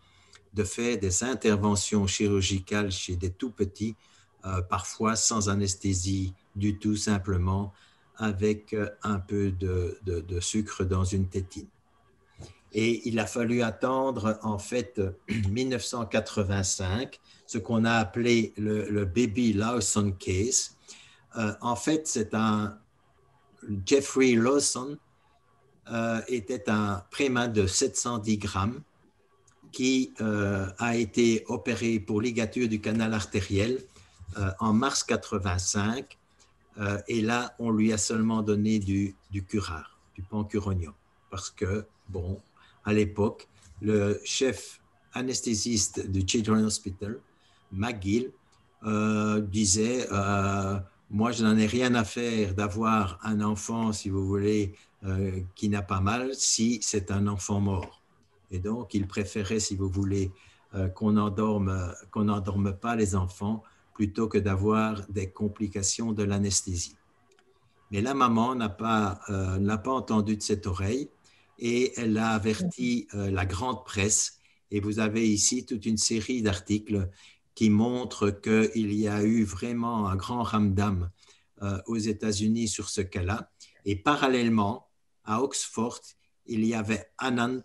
de faire des interventions chirurgicales chez des tout petits, parfois sans anesthésie du tout, simplement avec un peu de sucre dans une tétine. Et il a fallu attendre, en fait, 1985, ce qu'on a appelé le Baby Lawson Case. En fait, c'est Jeffrey Lawson était un prémat de 710 grammes qui a été opéré pour ligature du canal artériel en mars 85. Et là, on lui a seulement donné du curare, du pancuronium, parce que, bon, à l'époque, le chef anesthésiste du Children's Hospital, McGill, disait moi, je n'en ai rien à faire d'avoir un enfant, si vous voulez, qui n'a pas mal, si c'est un enfant mort. Et donc, il préférait, si vous voulez, qu'on n'endorme pas les enfants plutôt que d'avoir des complications de l'anesthésie. Mais la maman n'a pas entendu de cette oreille et elle a averti la grande presse. Et vous avez ici toute une série d'articles qui montrent qu'il y a eu vraiment un grand ramdam aux États-Unis sur ce cas-là. Et parallèlement, à Oxford, il y avait Anand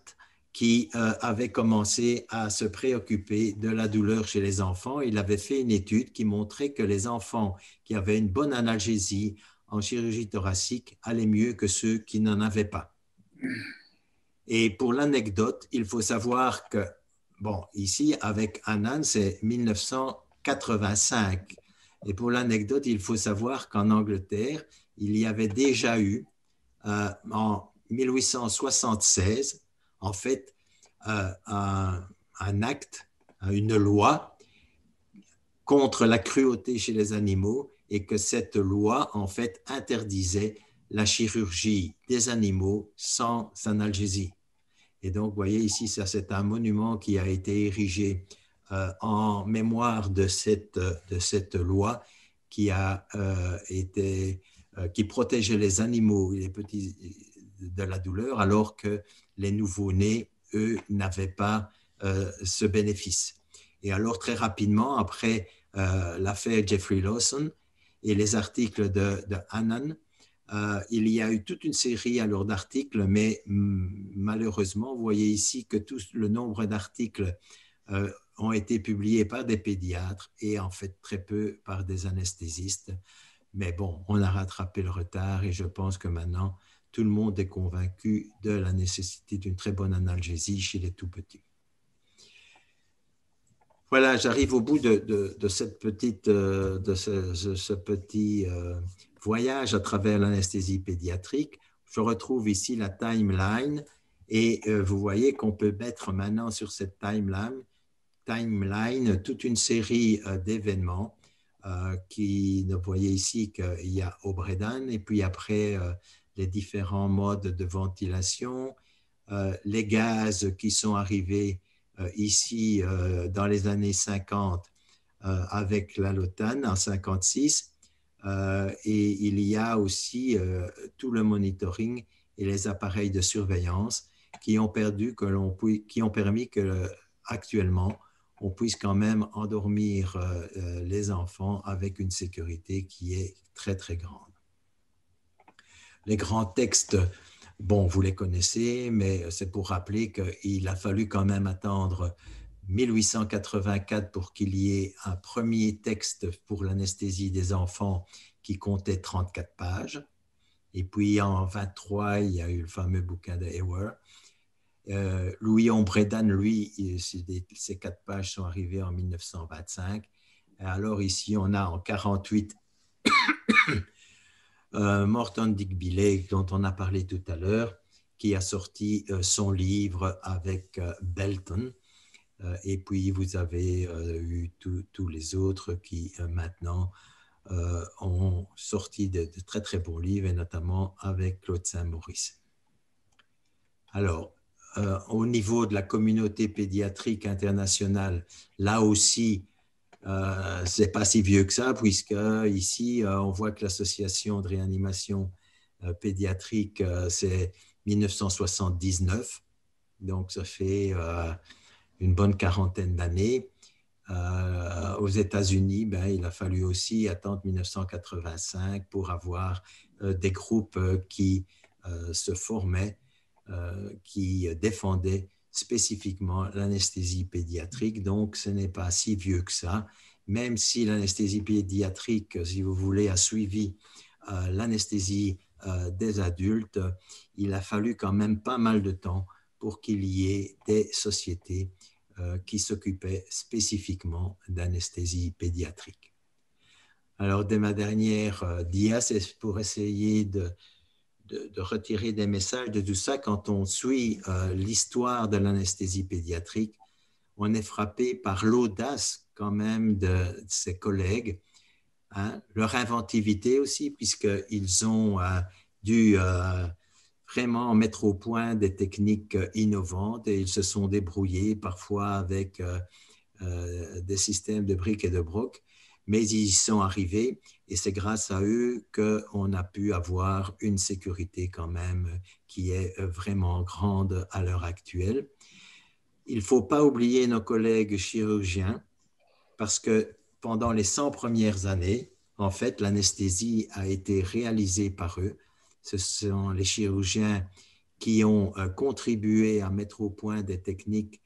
qui avait commencé à se préoccuper de la douleur chez les enfants. Il avait fait une étude qui montrait que les enfants qui avaient une bonne analgésie en chirurgie thoracique allaient mieux que ceux qui n'en avaient pas. Et pour l'anecdote, il faut savoir que, bon, ici, avec Anand, c'est 1985. Et pour l'anecdote, il faut savoir qu'en Angleterre, il y avait déjà eu, en 1876, en fait, un acte, une loi contre la cruauté chez les animaux et que cette loi, en fait, interdisait la chirurgie des animaux sans analgésie. Et donc, vous voyez ici, ça, c'est un monument qui a été érigé en mémoire de cette loi qui a qui protégeait les animaux, les petits, de la douleur, alors que les nouveau-nés, eux, n'avaient pas ce bénéfice. Et alors, très rapidement, après l'affaire Jeffrey Lawson et les articles de Annan, il y a eu toute une série alors d'articles, mais malheureusement, vous voyez ici que tout le nombre d'articles ont été publiés par des pédiatres et en fait très peu par des anesthésistes. Mais bon, on a rattrapé le retard et je pense que maintenant, tout le monde est convaincu de la nécessité d'une très bonne analgésie chez les tout-petits. Voilà, j'arrive au bout de cette petite, de ce petit voyage à travers l'anesthésie pédiatrique. Je retrouve ici la timeline et vous voyez qu'on peut mettre maintenant sur cette timeline toute une série d'événements qui, vous voyez ici qu'il y a Obredan et puis après les différents modes de ventilation, les gaz qui sont arrivés ici dans les années 50 avec la LOTAN en 56 et il y a aussi tout le monitoring et les appareils de surveillance qui ont permis que actuellement on puisse quand même endormir les enfants avec une sécurité qui est très très grande. Les grands textes, bon, vous les connaissez, mais c'est pour rappeler qu'il a fallu quand même attendre 1884 pour qu'il y ait un premier texte pour l'anesthésie des enfants qui comptait 34 pages. Et puis en 23, il y a eu le fameux bouquin de Hayward. Louis Ombredan, lui, ces 4 pages sont arrivées en 1925. Alors ici, on a en 48 Morton Dick-Billey, dont on a parlé tout à l'heure, qui a sorti son livre avec Belton. Et puis, vous avez eu tous les autres qui maintenant ont sorti de très, très bons livres, et notamment avec Claude Saint-Maurice. Alors, au niveau de la communauté pédiatrique internationale, là aussi, c'est pas si vieux que ça, puisque ici, on voit que l'association de réanimation pédiatrique, c'est 1979, donc ça fait une bonne quarantaine d'années. Aux États-Unis, il a fallu aussi attendre 1985 pour avoir des groupes qui se formaient, qui défendaient spécifiquement l'anesthésie pédiatrique. Donc, ce n'est pas si vieux que ça, même si l'anesthésie pédiatrique, si vous voulez, a suivi l'anesthésie des adultes, il a fallu quand même pas mal de temps pour qu'il y ait des sociétés qui s'occupaient spécifiquement d'anesthésie pédiatrique. Alors, dès ma dernière dia, c'est pour essayer de retirer des messages de tout ça. Quand on suit l'histoire de l'anesthésie pédiatrique, on est frappé par l'audace quand même de ses collègues, hein, leur inventivité aussi, puisqu'ils ont dû vraiment mettre au point des techniques innovantes et ils se sont débrouillés parfois avec des systèmes de briques et de broc, mais ils y sont arrivés et c'est grâce à eux qu'on a pu avoir une sécurité quand même qui est vraiment grande à l'heure actuelle. Il ne faut pas oublier nos collègues chirurgiens parce que pendant les 100 premières années, en fait, l'anesthésie a été réalisée par eux. Ce sont les chirurgiens qui ont contribué à mettre au point des techniques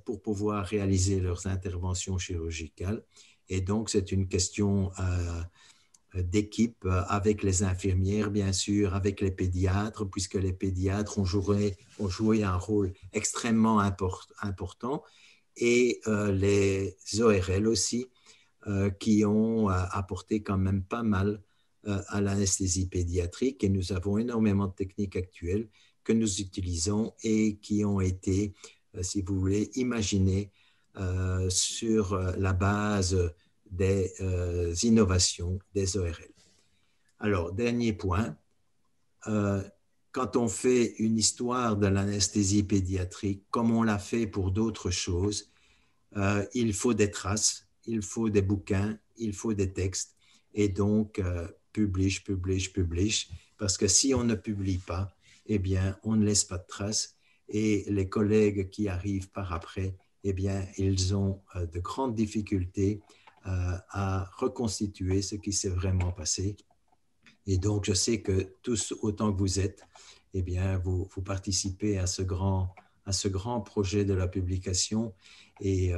pour pouvoir réaliser leurs interventions chirurgicales. Et donc, c'est une question d'équipe avec les infirmières, bien sûr, avec les pédiatres, puisque les pédiatres ont joué un rôle extrêmement important, et les ORL aussi, qui ont apporté quand même pas mal à l'anesthésie pédiatrique. Et nous avons énormément de techniques actuelles que nous utilisons et qui ont été, si vous voulez, imaginées sur la base des innovations des ORL. Alors, dernier point, quand on fait une histoire de l'anesthésie pédiatrique, comme on l'a fait pour d'autres choses, il faut des traces, il faut des bouquins, il faut des textes, et donc publish, parce que si on ne publie pas, eh bien, on ne laisse pas de traces, et les collègues qui arrivent par après, eh bien, ils ont de grandes difficultés à reconstituer ce qui s'est vraiment passé. Et donc, je sais que tous, autant que vous êtes, eh bien, vous participez à ce grand projet de la publication, et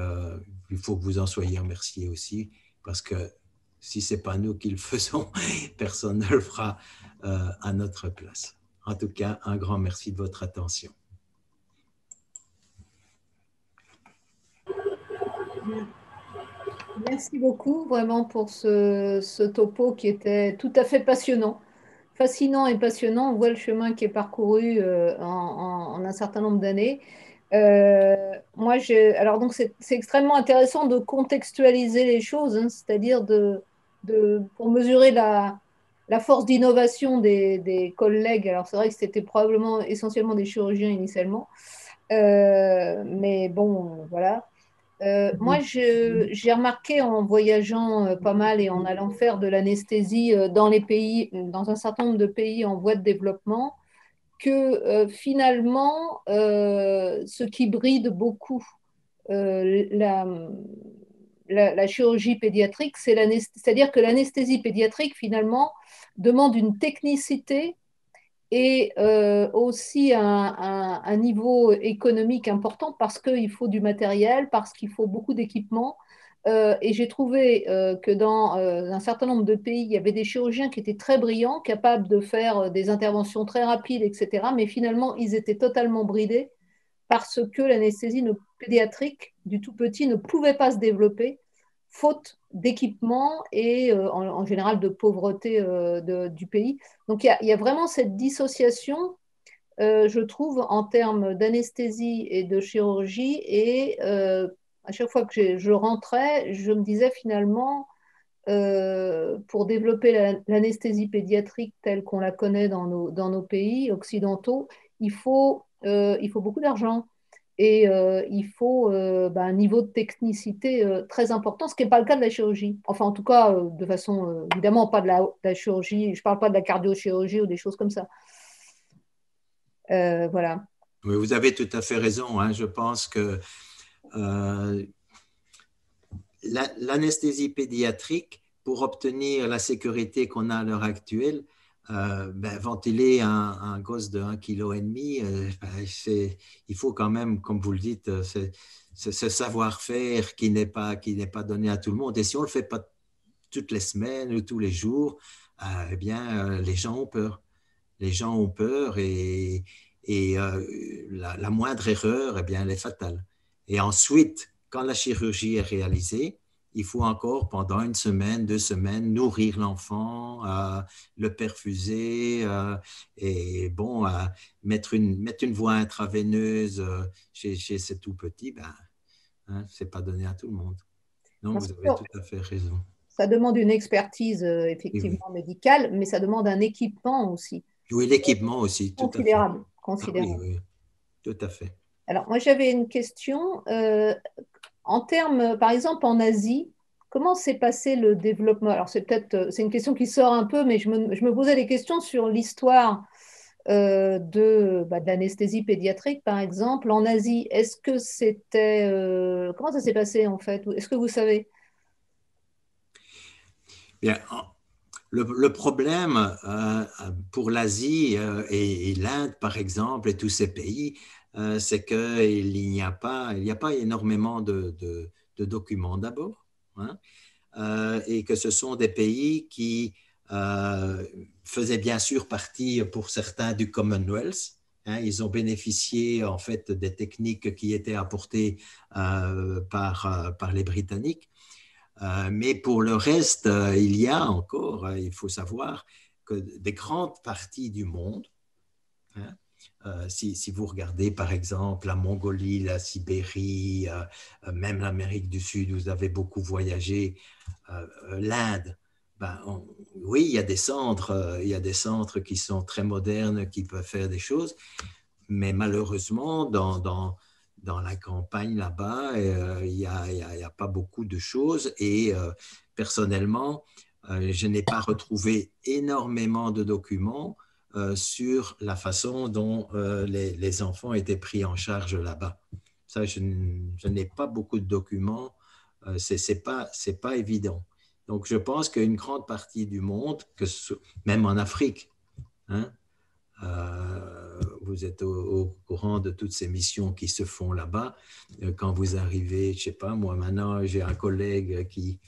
il faut que vous en soyez remerciés aussi, parce que si ce n'est pas nous qui le faisons, personne ne le fera à notre place. En tout cas, un grand merci de votre attention. Merci beaucoup vraiment pour ce topo qui était tout à fait passionnant, fascinant et passionnant. On voit le chemin qui est parcouru en un certain nombre d'années. Alors donc c'est extrêmement intéressant de contextualiser les choses, hein, c'est-à-dire pour mesurer la force d'innovation des collègues. Alors c'est vrai que c'était probablement essentiellement des chirurgiens initialement, mais bon, voilà. Moi, j'ai remarqué en voyageant pas mal et en allant faire de l'anesthésie dans les pays, dans un certain nombre de pays en voie de développement, que finalement, ce qui bride beaucoup euh, la, la chirurgie pédiatrique, c'est-à-dire que l'anesthésie pédiatrique, finalement, demande une technicité et aussi un niveau économique important parce qu'il faut du matériel, parce qu'il faut beaucoup d'équipements. Et j'ai trouvé que dans un certain nombre de pays, il y avait des chirurgiens qui étaient très brillants, capables de faire des interventions très rapides, etc. Mais finalement, ils étaient totalement bridés parce que l'anesthésie pédiatrique du tout petit ne pouvait pas se développer faute d'équipement et en général de pauvreté du pays. Donc il y a vraiment cette dissociation, je trouve, en termes d'anesthésie et de chirurgie. Et à chaque fois que je rentrais, je me disais finalement, pour développer l'anesthésie pédiatrique telle qu'on la connaît dans nos pays occidentaux, il faut beaucoup d'argent. Et il faut un niveau de technicité très important, ce qui n'est pas le cas de la chirurgie. Enfin, en tout cas, de façon, évidemment, pas de la chirurgie, je ne parle pas de la cardiochirurgie ou des choses comme ça. Voilà. Oui, vous avez tout à fait raison, hein. Je pense que l'anesthésie pédiatrique, pour obtenir la sécurité qu'on a à l'heure actuelle, ventiler un gosse de 1,5 kg, il faut quand même, comme vous le dites, ce savoir-faire qui n'est pas donné à tout le monde. Et si on ne le fait pas toutes les semaines ou tous les jours, eh bien, les gens ont peur. Les gens ont peur, et la moindre erreur, eh bien, elle est fatale. Et ensuite, quand la chirurgie est réalisée, il faut encore, pendant 1 semaine, 2 semaines, nourrir l'enfant, le perfuser, et bon, mettre une voie intraveineuse chez ce tout petit, hein, ce n'est pas donné à tout le monde. Donc, vous avez tout à fait raison. Ça demande une expertise effectivement Oui. médicale, mais ça demande un équipement aussi. Oui, l'équipement aussi, tout à fait. Considérable. Oui, oui, tout à fait. Alors, moi, j'avais une question. En termes, par exemple, en Asie, comment s'est passé le développement? Alors, c'est une question qui sort un peu, mais je me posais des questions sur l'histoire de l'anesthésie pédiatrique, par exemple, en Asie. Est-ce que comment ça s'est passé, en fait? Est-ce que vous savez? Bien, le problème pour l'Asie et l'Inde, par exemple, et tous ces pays, c'est qu'il n'y a pas énormément de documents d'abord, hein, et que ce sont des pays qui faisaient bien sûr partie, pour certains, du Commonwealth. Hein, ils ont bénéficié en fait des techniques qui étaient apportées par les Britanniques. Mais pour le reste, il y a encore, il faut savoir, que des grandes parties du monde, hein, Si vous regardez par exemple la Mongolie, la Sibérie, même l'Amérique du Sud, vous avez beaucoup voyagé, l'Inde, oui, il y a des centres qui sont très modernes, qui peuvent faire des choses, mais malheureusement, dans la campagne là-bas, il n'y a pas beaucoup de choses et personnellement, je n'ai pas retrouvé énormément de documents sur la façon dont les enfants étaient pris en charge là-bas. Ça, je n'ai pas beaucoup de documents, c'est pas évident. Donc, je pense qu'une grande partie du monde, même en Afrique, hein, vous êtes au courant de toutes ces missions qui se font là-bas. Quand vous arrivez, je ne sais pas, moi maintenant, j'ai un collègue qui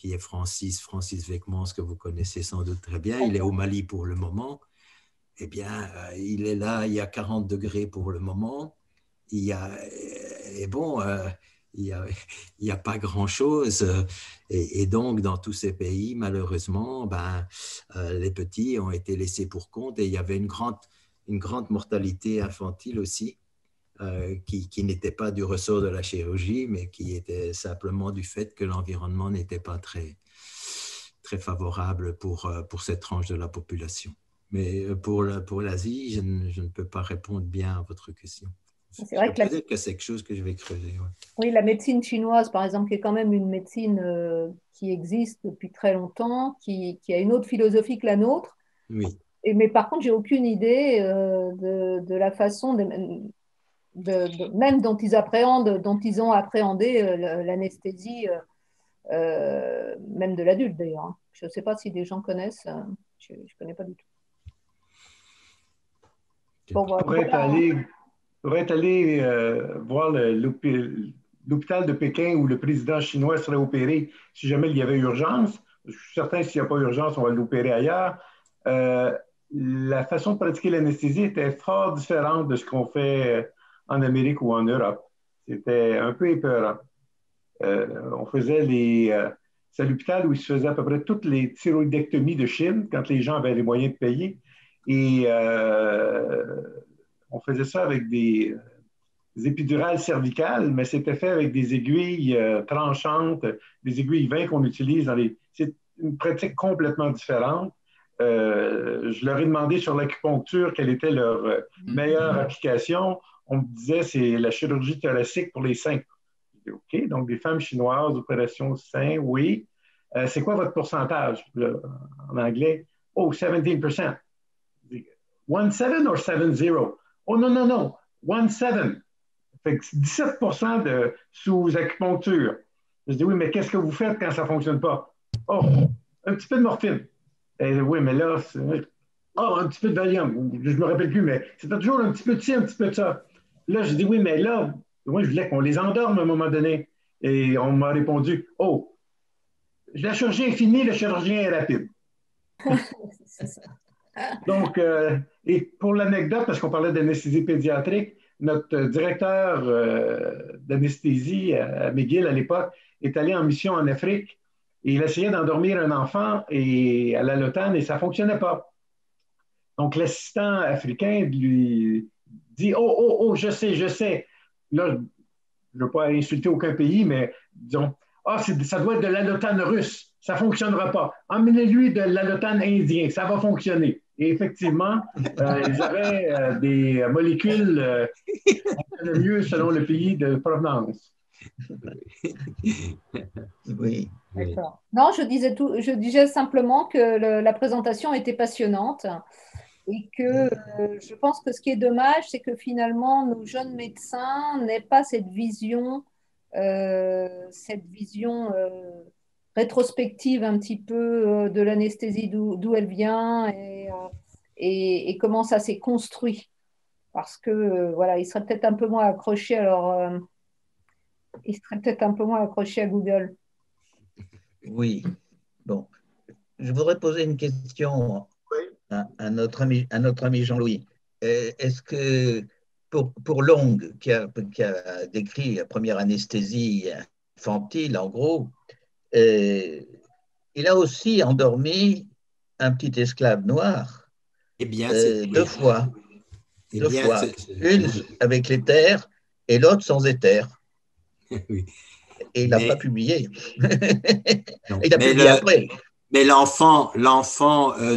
est Francis Weckmans, que vous connaissez sans doute très bien. Il est au Mali pour le moment. Eh bien, il est là, il y a 40 degrés pour le moment. Et bon, il n'y a pas grand-chose. Et donc, dans tous ces pays, malheureusement, les petits ont été laissés pour compte et il y avait une grande mortalité infantile aussi, qui n'était pas du ressort de la chirurgie, mais qui était simplement du fait que l'environnement n'était pas très, très favorable pour cette tranche de la population. Mais pour l'Asie, je ne peux pas répondre bien à votre question. C'est vrai que peut-être que c'est quelque chose que je vais creuser. Ouais. Oui, la médecine chinoise, par exemple, qui est quand même une médecine qui existe depuis très longtemps, qui a une autre philosophie que la nôtre. Oui. Mais par contre, j'ai aucune idée de la façon, même dont ils ont appréhendé l'anesthésie, même de l'adulte d'ailleurs. Hein. Je ne sais pas si des gens connaissent, je ne connais pas du tout. Bon, voilà. Pourrait aller voir l'hôpital de Pékin où le président chinois serait opéré si jamais il y avait urgence. Je suis certain que s'il n'y a pas urgence, on va l'opérer ailleurs. La façon de pratiquer l'anesthésie était fort différente de ce qu'on fait en Amérique ou en Europe. C'était un peu épeurant. On faisait c'est à l'hôpital où il se faisait à peu près toutes les thyroïdectomies de Chine quand les gens avaient les moyens de payer. Et on faisait ça avec des épidurales cervicales, mais c'était fait avec des aiguilles tranchantes, des aiguilles 20 qu'on utilise dans les... C'est une pratique complètement différente. Je leur ai demandé sur l'acupuncture quelle était leur meilleure application. On me disait c'est la chirurgie thoracique pour les seins. J'ai dit, OK, donc des femmes chinoises, opération seins, oui. C'est quoi votre pourcentage? Là, en anglais, oh, 17%. 1-7 or 7-0? Oh non, non, non, 1-7. Fait que 17% de sous-acupuncture. Je dis, oui, mais qu'est-ce que vous faites quand ça ne fonctionne pas? Oh, un petit peu de morphine. Et, oui, mais là, un petit peu de Valium. Je ne me rappelle plus, mais c'était toujours un petit peu de ci, un petit peu de ça. Là, je dis, oui, mais là, moi, je voulais qu'on les endorme à un moment donné. Et on m'a répondu, oh, la chirurgie est finie, le chirurgien est rapide. Donc, et pour l'anecdote, parce qu'on parlait d'anesthésie pédiatrique, notre directeur d'anesthésie à McGill à l'époque est allé en mission en Afrique et il essayait d'endormir un enfant à l'allotane et ça ne fonctionnait pas. Donc, l'assistant africain lui dit « Oh, je sais. » Là, je ne veux pas insulter aucun pays, mais disons « ça doit être de l'allotane russe. Ça ne fonctionnera pas. Emmenez-lui de l'allotane indien. Ça va fonctionner. » Et effectivement, ils avaient des molécules qui fonctionnaient mieux selon le pays de provenance. Oui. D'accord. Non, je disais simplement que la présentation était passionnante et que je pense que ce qui est dommage, c'est que finalement, nos jeunes médecins n'aient pas cette vision rétrospective un petit peu de l'anesthésie, d'où elle vient et comment ça s'est construit. Parce que voilà, ils seraient peut-être un peu moins accrochés à Google. Oui. Bon. Je voudrais poser une question à notre ami Jean-Louis. Est-ce que pour Long, qui a décrit la première anesthésie infantile, en gros, il a aussi endormi un petit esclave noir Eh bien, 2 fois. Eh deux bien, fois. Une avec l'éther et l'autre sans éther. oui. Et il n'a pas publié. Non. Il a publié après. Mais l'enfant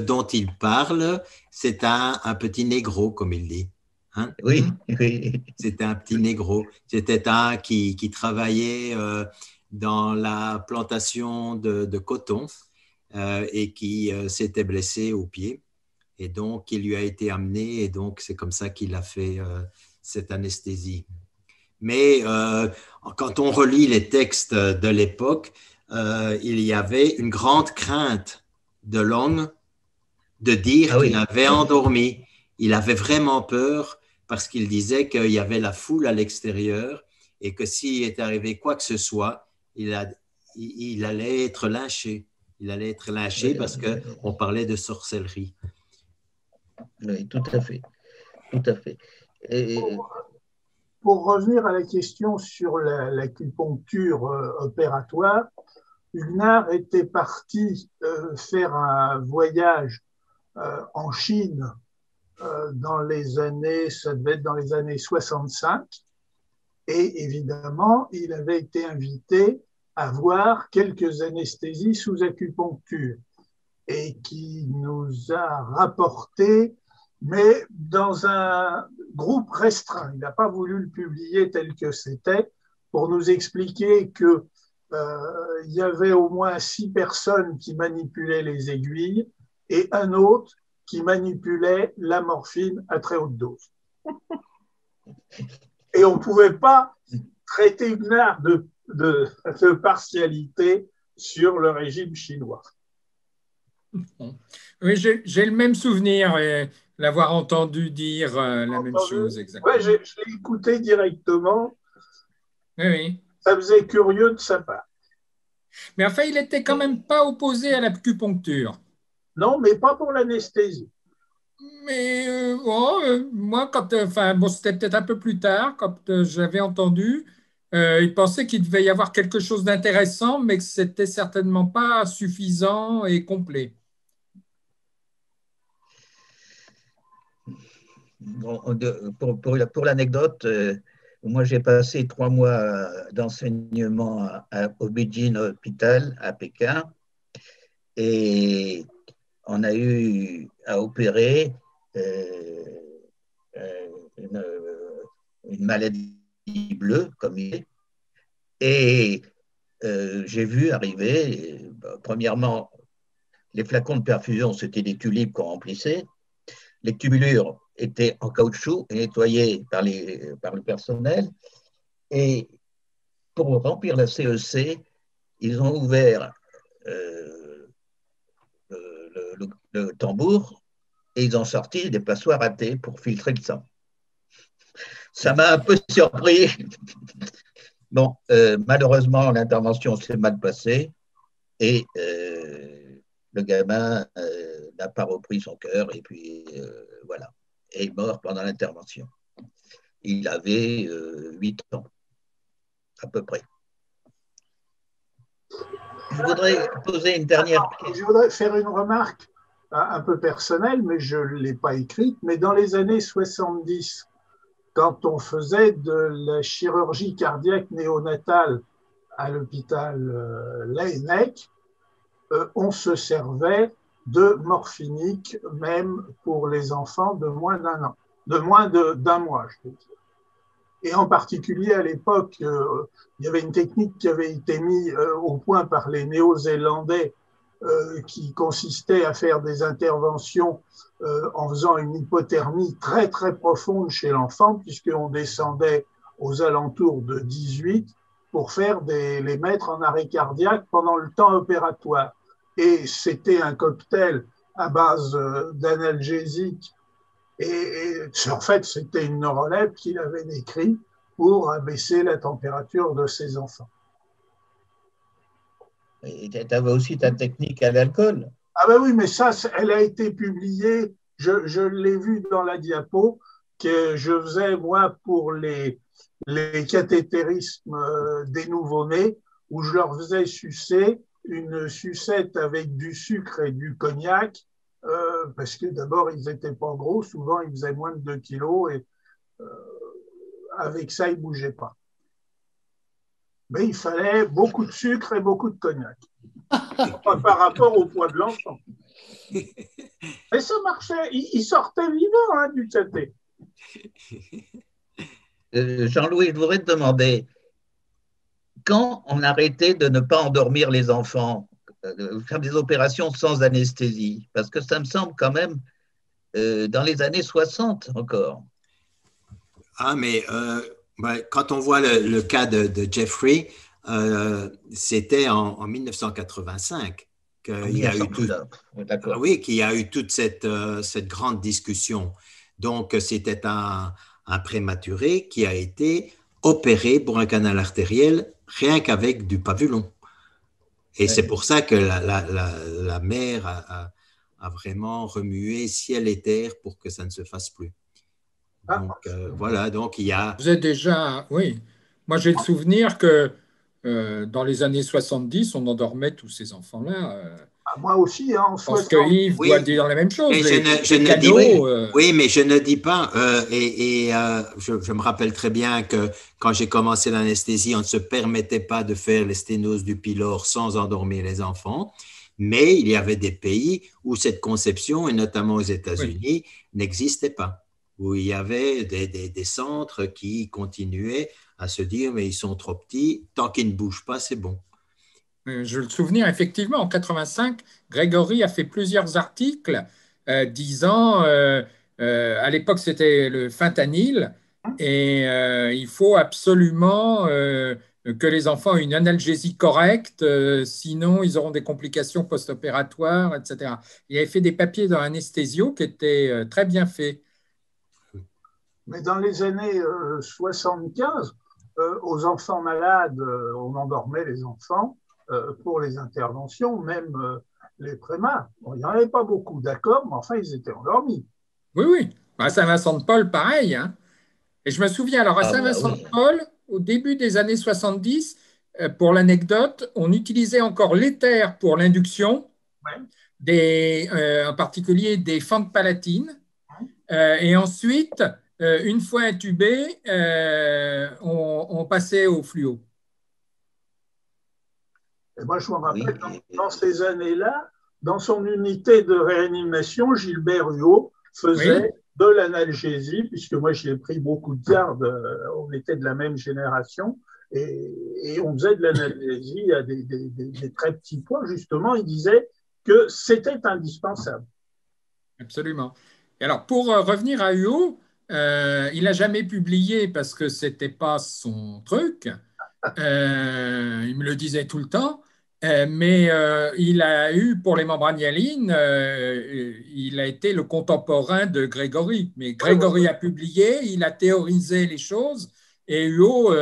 dont il parle, c'est un petit négro, comme il dit. Hein? Oui, oui. C'était un petit négro. C'était un qui travaillait dans la plantation de coton et qui s'était blessé au pied. Et donc, il lui a été amené et donc c'est comme ça qu'il a fait cette anesthésie. Mais quand on relit les textes de l'époque, il y avait une grande crainte de Long de dire qu'il avait endormi. Il avait vraiment peur parce qu'il disait qu'il y avait la foule à l'extérieur et que s'il est arrivé quoi que ce soit, il allait être lynché. Il allait être lynché parce qu'on parlait de sorcellerie. Oui, tout à fait. Tout à fait. Et... Pour revenir à la question sur l'acupuncture opératoire, Huguenard était parti faire un voyage en Chine dans les années, ça devait être dans les années 65, et évidemment, il avait été invité à voir quelques anesthésies sous acupuncture, et qui nous a rapporté, mais dans un groupe restreint. Il n'a pas voulu le publier tel que c'était pour nous expliquer que il y avait au moins 6 personnes qui manipulaient les aiguilles et un autre qui manipulait la morphine à très haute dose. Et on ne pouvait pas traiter Huguenard de partialité sur le régime chinois. Oui, j'ai le même souvenir, l'avoir entendu dire la même chose exactement. Oui, je l'ai écouté directement. Oui, oui. Ça faisait curieux de sa part. Mais enfin, il n'était quand même pas opposé à l'acupuncture. Non, mais pas pour l'anesthésie. Mais moi, c'était peut-être un peu plus tard, quand j'avais entendu, il pensait qu'il devait y avoir quelque chose d'intéressant, mais que ce n'était certainement pas suffisant et complet. Bon, pour l'anecdote, moi j'ai passé 3 mois d'enseignement au Beijing Hospital à Pékin et on a eu à opérer une maladie bleue comme il est. Et j'ai vu arriver, premièrement, les flacons de perfusion, c'était des tulipes qu'on remplissait. Les tubulures étaient en caoutchouc et nettoyées par le personnel. Et pour remplir la CEC, ils ont ouvert le tambour et ils ont sorti des passoires à thé pour filtrer le sang. Ça m'a un peu surpris. Bon, malheureusement, l'intervention s'est mal passée et le gamin n'a pas repris son cœur et puis voilà, est mort pendant l'intervention. Il avait 8 ans, à peu près. Je voudrais poser une dernière question. Je voudrais faire une remarque un peu personnelle, mais je ne l'ai pas écrite. Mais dans les années 70, quand on faisait de la chirurgie cardiaque néonatale à l'hôpital Laennec, on se servait de morphinique même pour les enfants de moins d'un an, de moins d'un mois, je veux dire. Et en particulier à l'époque, il y avait une technique qui avait été mise au point par les Néo-Zélandais qui consistait à faire des interventions en faisant une hypothermie très très profonde chez l'enfant, puisqu'on descendait aux alentours de 18 pour faire les mettre en arrêt cardiaque pendant le temps opératoire. Et c'était un cocktail à base d'analgésiques. Et en fait, c'était une neurolèpre qu'il avait décrit pour abaisser la température de ses enfants. Et tu avais aussi ta technique à l'alcool. Ah ben oui, mais ça, elle a été publiée, je l'ai vu dans la diapo, que je faisais, moi, pour les cathétérismes des nouveau-nés, où je leur faisais sucer une sucette avec du sucre et du cognac parce que d'abord, ils n'étaient pas gros. Souvent, ils faisaient moins de 2 kilos et avec ça, ils ne bougeaient pas. Mais il fallait beaucoup de sucre et beaucoup de cognac par rapport au poids de l'enfant. Et ça marchait. Ils sortaient vivants hein, du caté. Jean-Louis, je voudrais te demander, quand on arrêtait de ne pas endormir les enfants, faire des opérations sans anesthésie? Parce que ça me semble quand même dans les années 60 encore. Ah, mais quand on voit le cas de Jeffrey, c'était en 1985 qu'il y a eu qu'il y a eu toute cette grande discussion. Donc, c'était un prématuré qui a été opéré pour un canal artériel rien qu'avec du pavulon. Et c'est pour ça que la mère a vraiment remué ciel et terre pour que ça ne se fasse plus. Donc, voilà, donc il y a… Vous êtes déjà… Oui, moi j'ai le souvenir que dans les années 70, on endormait tous ces enfants-là. Moi aussi, hein, en 60. Parce que Yves doit dire la même chose. Oui, mais je ne dis pas, je me rappelle très bien que quand j'ai commencé l'anesthésie, on ne se permettait pas de faire les sténoses du pylore sans endormir les enfants, mais il y avait des pays où cette conception, et notamment aux États-Unis, n'existait pas, où il y avait des centres qui continuaient à se dire, mais ils sont trop petits, tant qu'ils ne bougent pas, c'est bon. Je le souvenir, effectivement, en 85, Grégory a fait plusieurs articles disant, à l'époque c'était le fentanyl, et il faut absolument que les enfants aient une analgésie correcte, sinon ils auront des complications post-opératoires, etc. Il avait fait des papiers dans Anesthésio qui étaient très bien faits. Mais dans les années 75, aux enfants malades, on endormait les enfants pour les interventions, même les prémas. Bon, il n'y en avait pas beaucoup, d'accord, mais enfin, ils étaient endormis. Oui, oui. À Saint-Vincent-de-Paul, pareil. Hein. Et je me souviens, alors à Saint-Vincent-de-Paul, au début des années 70, pour l'anecdote, on utilisait encore l'éther pour l'induction, en particulier des fentes palatines. Et ensuite, une fois intubé, on passait au fluo. Et moi, je me rappelle, dans ces années-là, dans son unité de réanimation, Gilbert Huot faisait de l'analgésie, puisque moi, j'y ai pris beaucoup de garde, on était de la même génération, et on faisait de l'analgésie à des très petits points. Justement, il disait que c'était indispensable. Absolument. Et alors, pour revenir à Huot, il n'a jamais publié parce que ce n'était pas son truc. Il me le disait tout le temps. Mais il a eu, pour les membranes hyalines, il a été le contemporain de Grégory. Mais Grégory a publié, il a théorisé les choses, et Huot,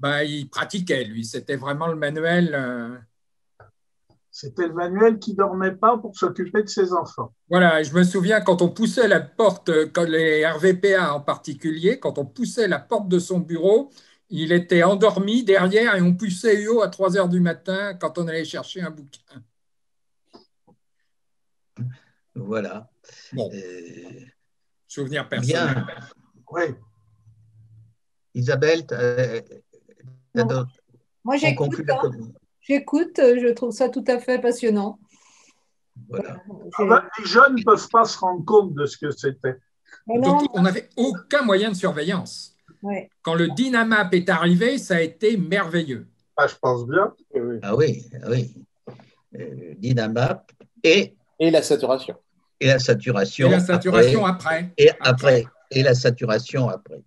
il pratiquait, lui. C'était vraiment le manuel. C'était le manuel qui ne dormait pas pour s'occuper de ses enfants. Voilà, je me souviens quand on poussait la porte, quand les RVPA en particulier, quand on poussait la porte de son bureau, il était endormi derrière et on poussait Huot à 3 heures du matin quand on allait chercher un bouquin. Voilà. Bon. Souvenir personnel. Oui. Isabelle, moi j'écoute. J'écoute, je trouve ça tout à fait passionnant. Voilà. Les jeunes ne peuvent pas se rendre compte de ce que c'était. On n'avait aucun moyen de surveillance. Ouais. Quand le Dynamap est arrivé, ça a été merveilleux. Ah, je pense bien. Ah oui. Dynamap et la saturation. Et la saturation. Et la saturation après. Et la saturation après.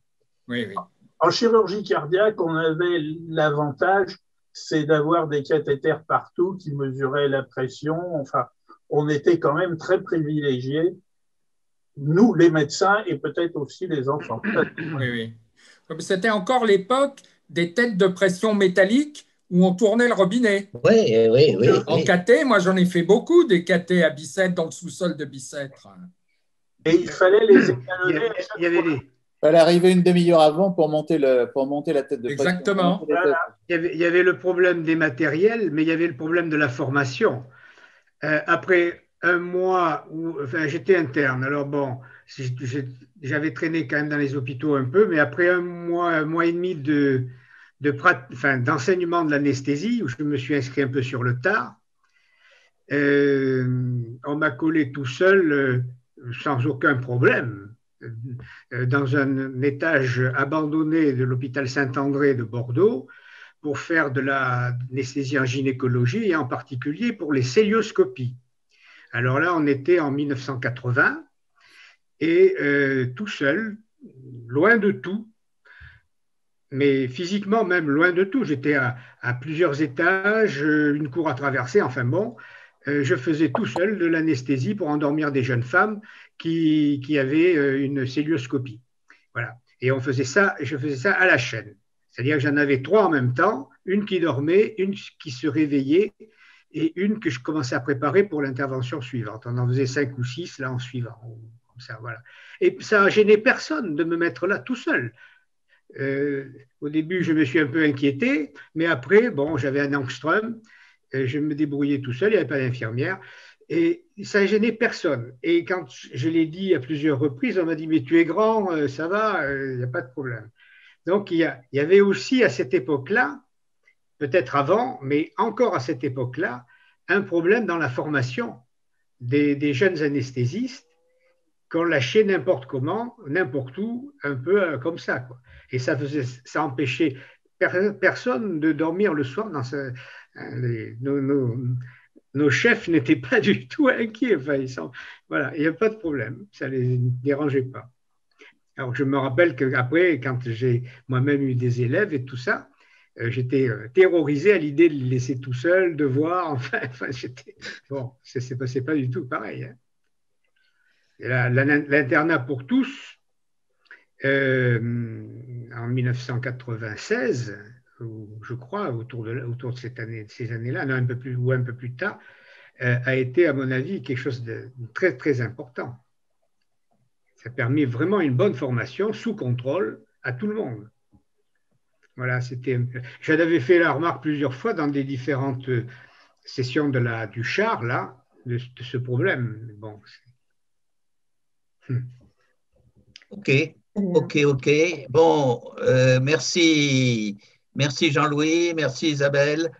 Oui. En chirurgie cardiaque, on avait l'avantage, c'est d'avoir des cathéters partout qui mesuraient la pression. Enfin, on était quand même très privilégiés, nous, les médecins, et peut-être aussi les enfants. Oui. C'était encore l'époque des têtes de pression métalliques où on tournait le robinet. Oui. En cathé, moi j'en ai fait beaucoup des cathés à Bicêtre, dans le sous-sol de Bicêtre. Et il fallait les étalonner. Il fallait arriver une demi-heure avant pour monter la tête de pression. Exactement. Voilà. Il y avait le problème des matériels, mais il y avait le problème de la formation. Après un mois où j'étais interne. Alors bon, j'avais traîné quand même dans les hôpitaux un peu, mais après un mois et demi d'enseignement de l'anesthésie, où je me suis inscrit un peu sur le tard, on m'a collé tout seul, sans aucun problème, dans un étage abandonné de l'hôpital Saint-André de Bordeaux pour faire de l'anesthésie en gynécologie et en particulier pour les cœlioscopies. Alors là, on était en 1980 et tout seul, loin de tout, mais physiquement même loin de tout. J'étais à plusieurs étages, une cour à traverser, enfin bon, je faisais tout seul de l'anesthésie pour endormir des jeunes femmes qui avaient une cœlioscopie. Voilà. Et je faisais ça à la chaîne. C'est-à-dire que j'en avais 3 en même temps, une qui dormait, une qui se réveillait et une que je commençais à préparer pour l'intervention suivante. On en faisait 5 ou 6 là en suivant. Comme ça, voilà. Et ça n'a gêné personne de me mettre là tout seul. Au début, je me suis un peu inquiété, mais après, bon, j'avais un angstrom, je me débrouillais tout seul, il n'y avait pas d'infirmière, et ça n'a gêné personne. Et quand je l'ai dit à plusieurs reprises, on m'a dit, mais tu es grand, ça va, il n'y a pas de problème. Donc, il y avait aussi à cette époque-là, peut-être avant, mais encore à cette époque-là, un problème dans la formation des jeunes anesthésistes qu'on lâchait n'importe comment, n'importe où, un peu comme ça, quoi. Et ça empêchait personne de dormir le soir. Nos chefs n'étaient pas du tout inquiets. Enfin, voilà, il n'y a pas de problème. Ça ne les dérangeait pas. Alors, je me rappelle qu'après, quand j'ai moi-même eu des élèves et tout ça, j'étais terrorisé à l'idée de les laisser tout seuls, de voir. Bon, c'est pas du tout pareil. Hein. L'internat pour tous, en 1996, je crois, autour de ces années-là, non, un peu plus tard, a été, à mon avis, quelque chose de très, très important. Ça a permis vraiment une bonne formation sous contrôle à tout le monde. Voilà, j'en avais fait la remarque plusieurs fois dans des différentes sessions du char, là, de ce problème. Bon, Ok. Bon, merci Jean-Louis, merci Isabelle.